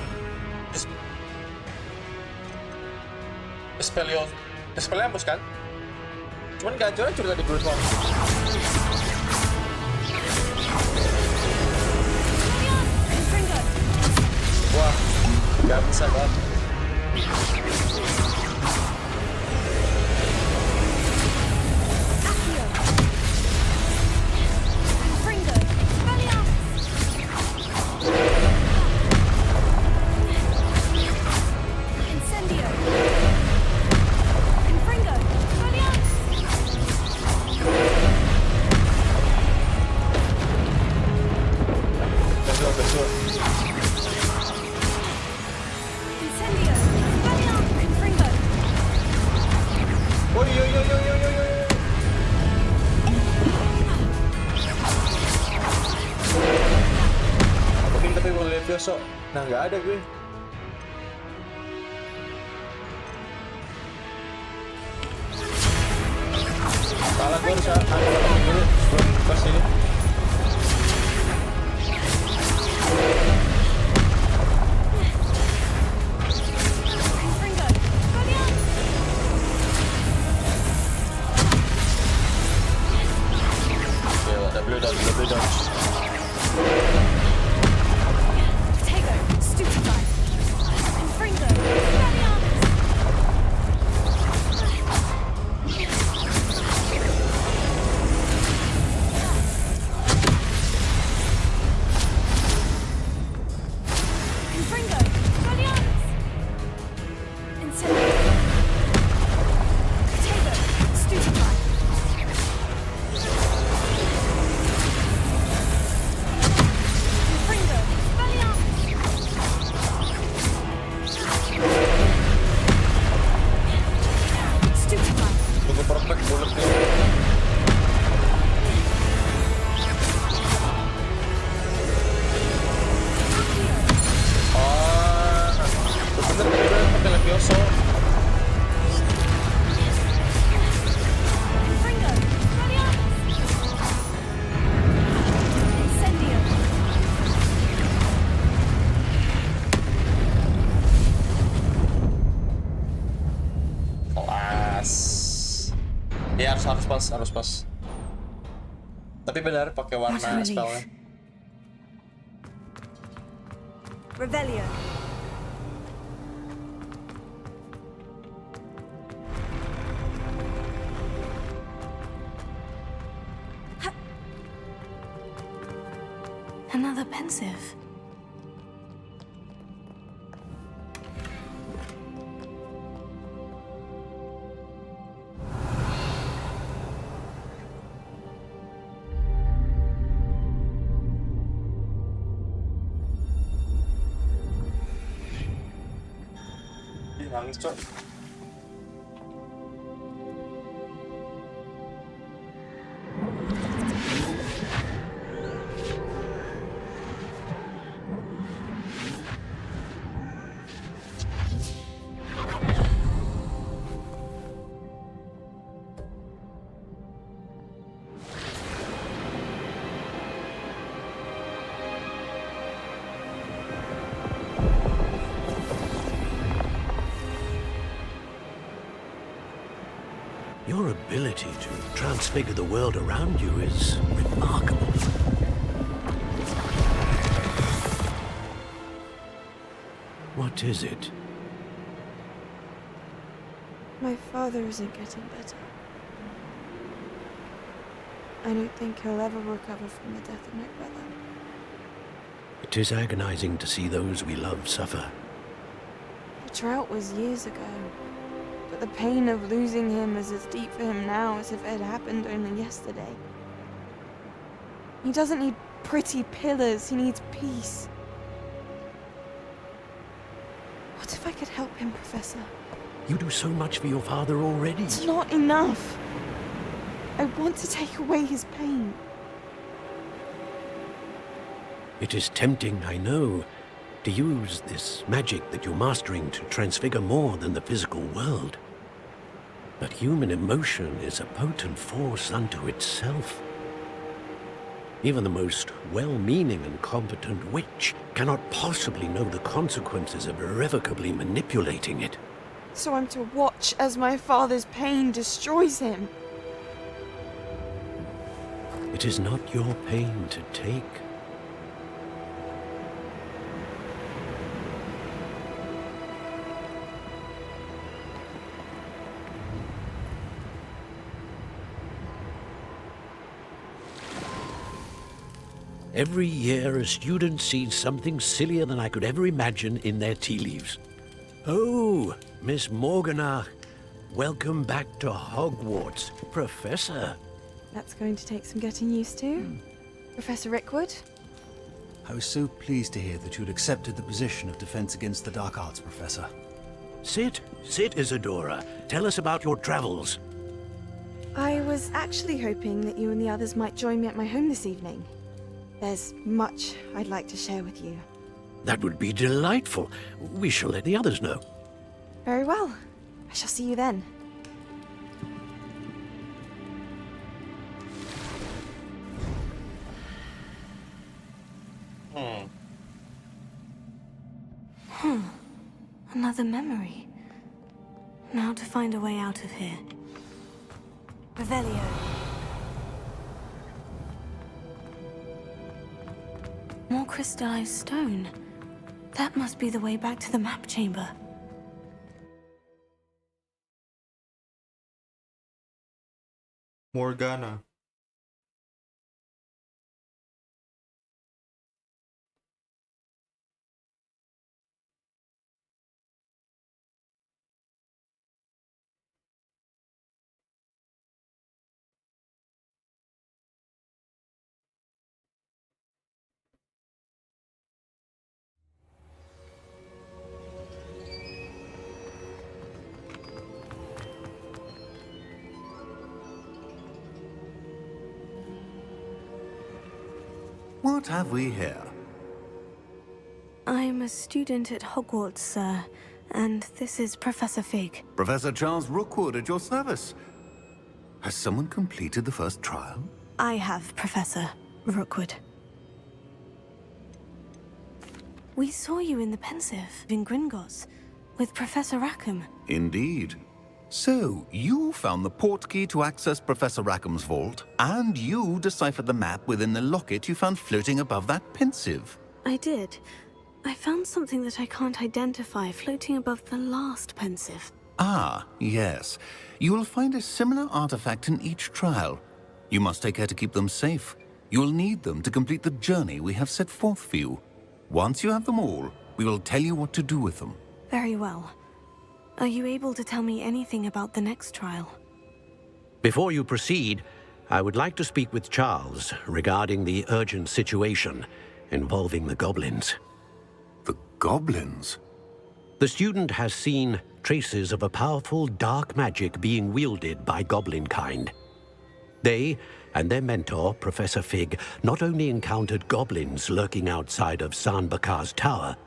Expelliarmus kan? Cuman kehancuran cuma di Blood One. Confringo. Wah, gak bisa banget. Accio. Confringo. Expelliarmus. Incendio. Confringo. Expelliarmus. Betul. Incendio. Expelliarmus. Confringo. Oh iya. Mungkin tapi kalau Levioso, nah nggak ada gue. Salah gue harus angkat dulu sebelum ke sini. Confringo. Expelliarmus. Gila, W dodge. Tego. Stupefy. Confringo. Expelliarmus. Confringo. Expelliarmus. Incendio. Potato. Stupefy. Confringo. Expelliarmus. Stupefy. Tunggu perfect bulletnya. Oh, bener tadi gue pakai Levioso. Confringo. Expelliarmus. Incendio. Kelas. Ya harus pas. Tapi benar pakai What a warna relief. spellnya. Revelio. Another pensive. Ih, nangis cok. Your ability to transfigure the world around you is remarkable. What is it? My father isn't getting better. I don't think he'll ever recover from the death of my brother. It is agonizing to see those we love suffer. The drought was years ago, but the pain of losing him is as deep for him now as if it had happened only yesterday. He doesn't need pretty pillars, he needs peace. What if I could help him, Professor? You do so much for your father already. It's not enough. I want to take away his pain. It is tempting, I know, to use this magic that you're mastering to transfigure more than the physical world. But human emotion is a potent force unto itself. Even the most well-meaning and competent witch cannot possibly know the consequences of irrevocably manipulating it. So I'm to watch as my father's pain destroys him. It is not your pain to take. Every year, a student sees something sillier than I could ever imagine in their tea leaves. Oh, Miss Morganach, welcome back to Hogwarts, Professor. That's going to take some getting used to. Professor Rickwood? I was so pleased to hear that you had accepted the position of Defense Against the Dark Arts, Professor. Sit, Isadora. Tell us about your travels. I was actually hoping that you and the others might join me at my home this evening. There's much I'd like to share with you. That would be delightful. We shall let the others know. Very well. I shall see you then. Another memory. Now to find a way out of here. Revelio. More crystallized stone. That must be the way back to the map chamber. Morgana. What have we here? I'm a student at Hogwarts, sir, and this is Professor Fig. Professor Charles Rookwood at your service. Has someone completed the first trial? I have, Professor Rookwood. We saw you in the Pensive in Gringotts with Professor Rackham. Indeed. So, you found the portkey to access Professor Rackham's vault, and you deciphered the map within the locket you found floating above that Pensive. I did. I found something that I can't identify floating above the last Pensive. Ah, yes. You will find a similar artifact in each trial. You must take care to keep them safe. You will need them to complete the journey we have set forth for you. Once you have them all, we will tell you what to do with them. Very well. Are you able to tell me anything about the next trial? Before you proceed, I would like to speak with Charles regarding the urgent situation involving the goblins. The goblins? The student has seen traces of a powerful dark magic being wielded by goblin kind. They and their mentor, Professor Fig, not only encountered goblins lurking outside of San Bakar's tower,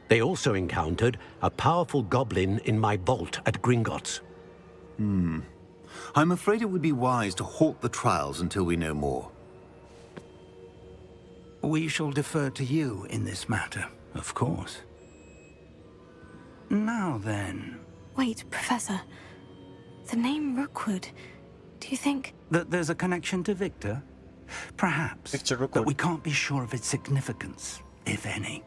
they also encountered a powerful goblin in my vault at Gringotts. I'm afraid it would be wise to halt the trials until we know more. We shall defer to you in this matter, of course. Now then, Wait, Professor. The name Rookwood. Do you think... that there's a connection to Victor? Perhaps, Victor Rookwood. but we can't be sure of its significance, if any.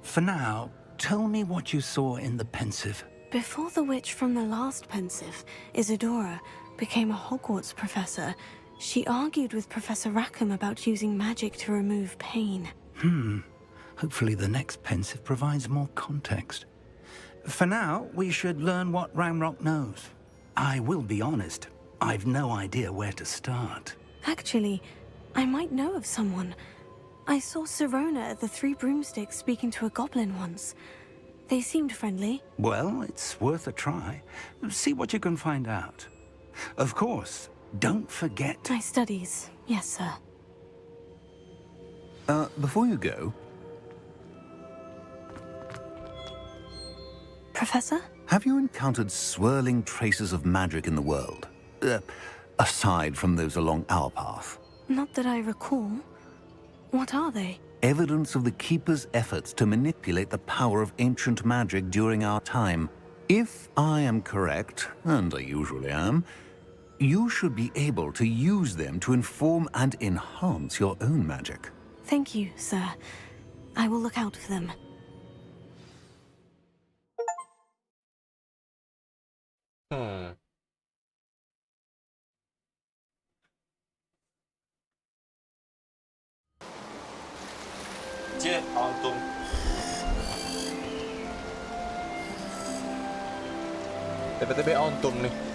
For now, tell me what you saw in the Pensive. Before the witch from the last Pensive, Isadora, became a Hogwarts professor, she argued with Professor Rackham about using magic to remove pain. Hopefully the next Pensive provides more context. For now, we should learn what Ramrock knows. I will be honest, I've no idea where to start. Actually, I might know of someone. I saw Sirona at the Three Broomsticks speaking to a goblin once. They seemed friendly. Well, it's worth a try. See what you can find out. Of course, don't forget... My studies, yes, sir. Before you go, Professor? have you encountered swirling traces of magic in the world? Aside from those along our path. Not that I recall. What are they? Evidence of the Keeper's efforts to manipulate the power of ancient magic during our time. If I am correct, and I usually am, you should be able to use them to inform and enhance your own magic. Thank you, sir. I will look out for them. Untung. TPTB untung nih.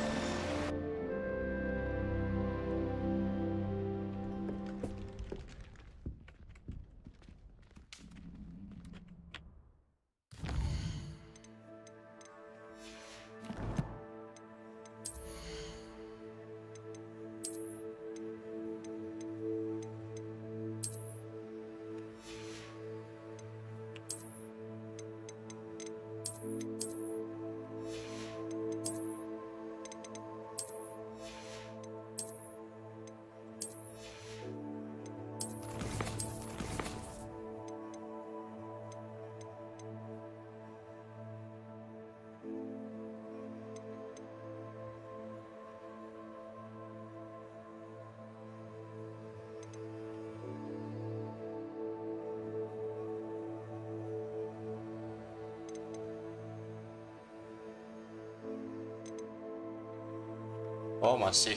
Oh, masih.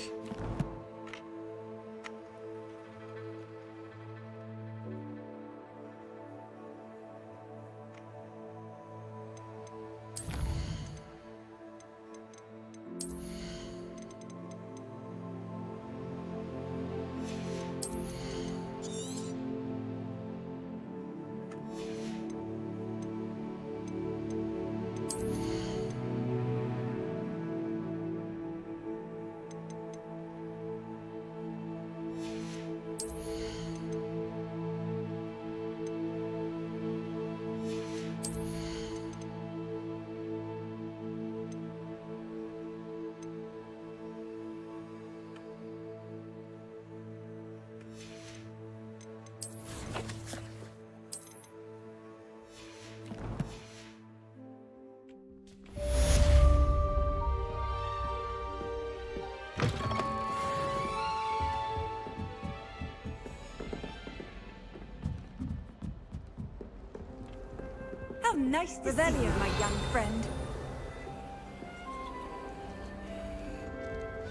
How nice to see you, my young friend.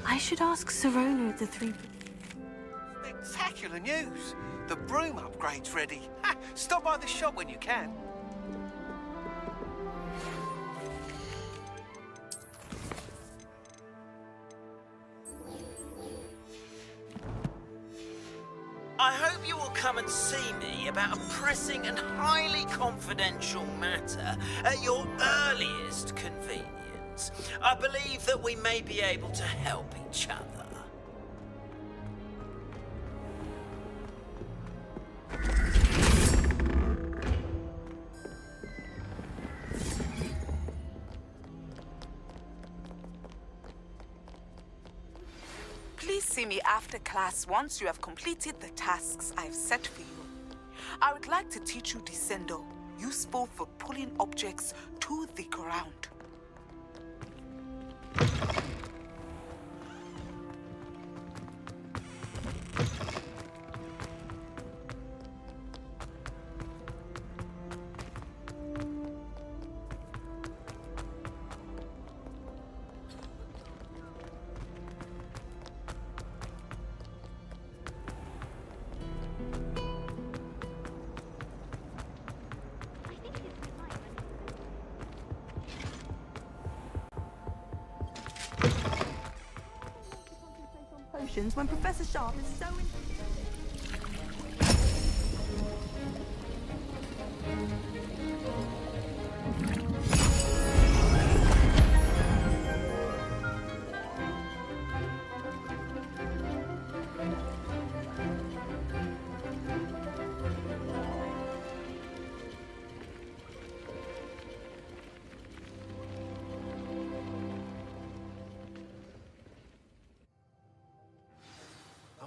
I should ask Sirona the three. Spectacular news! The broom upgrade's ready. Ha! Stop by the shop when you can. I hope you will come and see me about a pressing and highly confidential matter at your earliest convenience. I believe that we may be able to help each other. Please see me after class once you have completed the tasks I've set for you. I would like to teach you Descendo, useful for pulling objects to the ground. Potions when Professor Sharp is so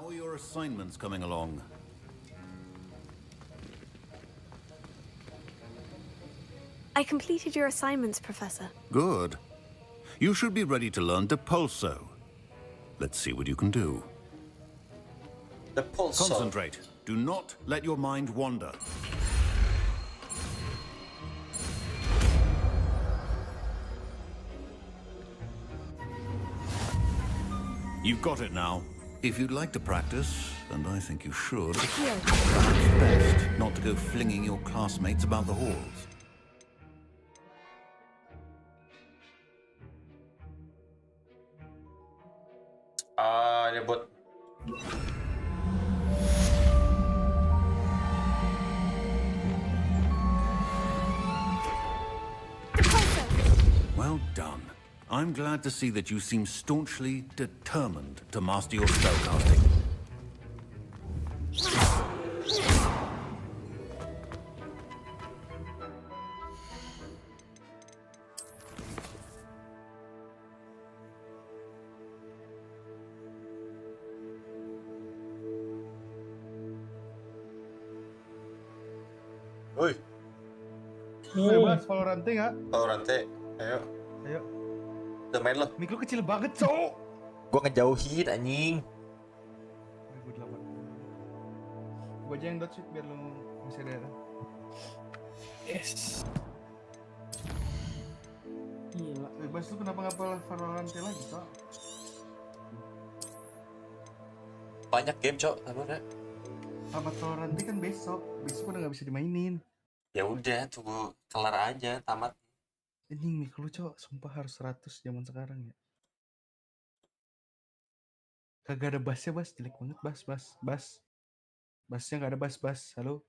How are your assignments coming along? I completed your assignments, Professor. Good. You should be ready to learn Depulso. Let's see what you can do. Depulso. Concentrate. Do not let your mind wander. You've got it now. If you'd like to practice, and I think you should, perhaps best not to go flinging your classmates about the halls. Ah, dia buat. Well done. I'm glad to see that you seem staunchly determined to master your spellcasting. Woi. Bebas Valorante nggak? Valorante, ayo. Ayo. Udah main lo? Mik lu kecil banget, cowok. Gua ngejauhin anjing. Gue 8. Gue aja yang dodge biar lu bisa daerah. Yes. Gila. Bebas lu kenapa nggak Valorante lagi, Kak? banyak game cok tamatnya. Tamat Valorant kan besok udah nggak bisa dimainin. Ya udah tunggu kelar aja tamat. Anjing nih lu cok, sumpah harus 100 zaman sekarang ya. Kagak ada bassnya, jelek banget bassnya nggak ada bass. Halo.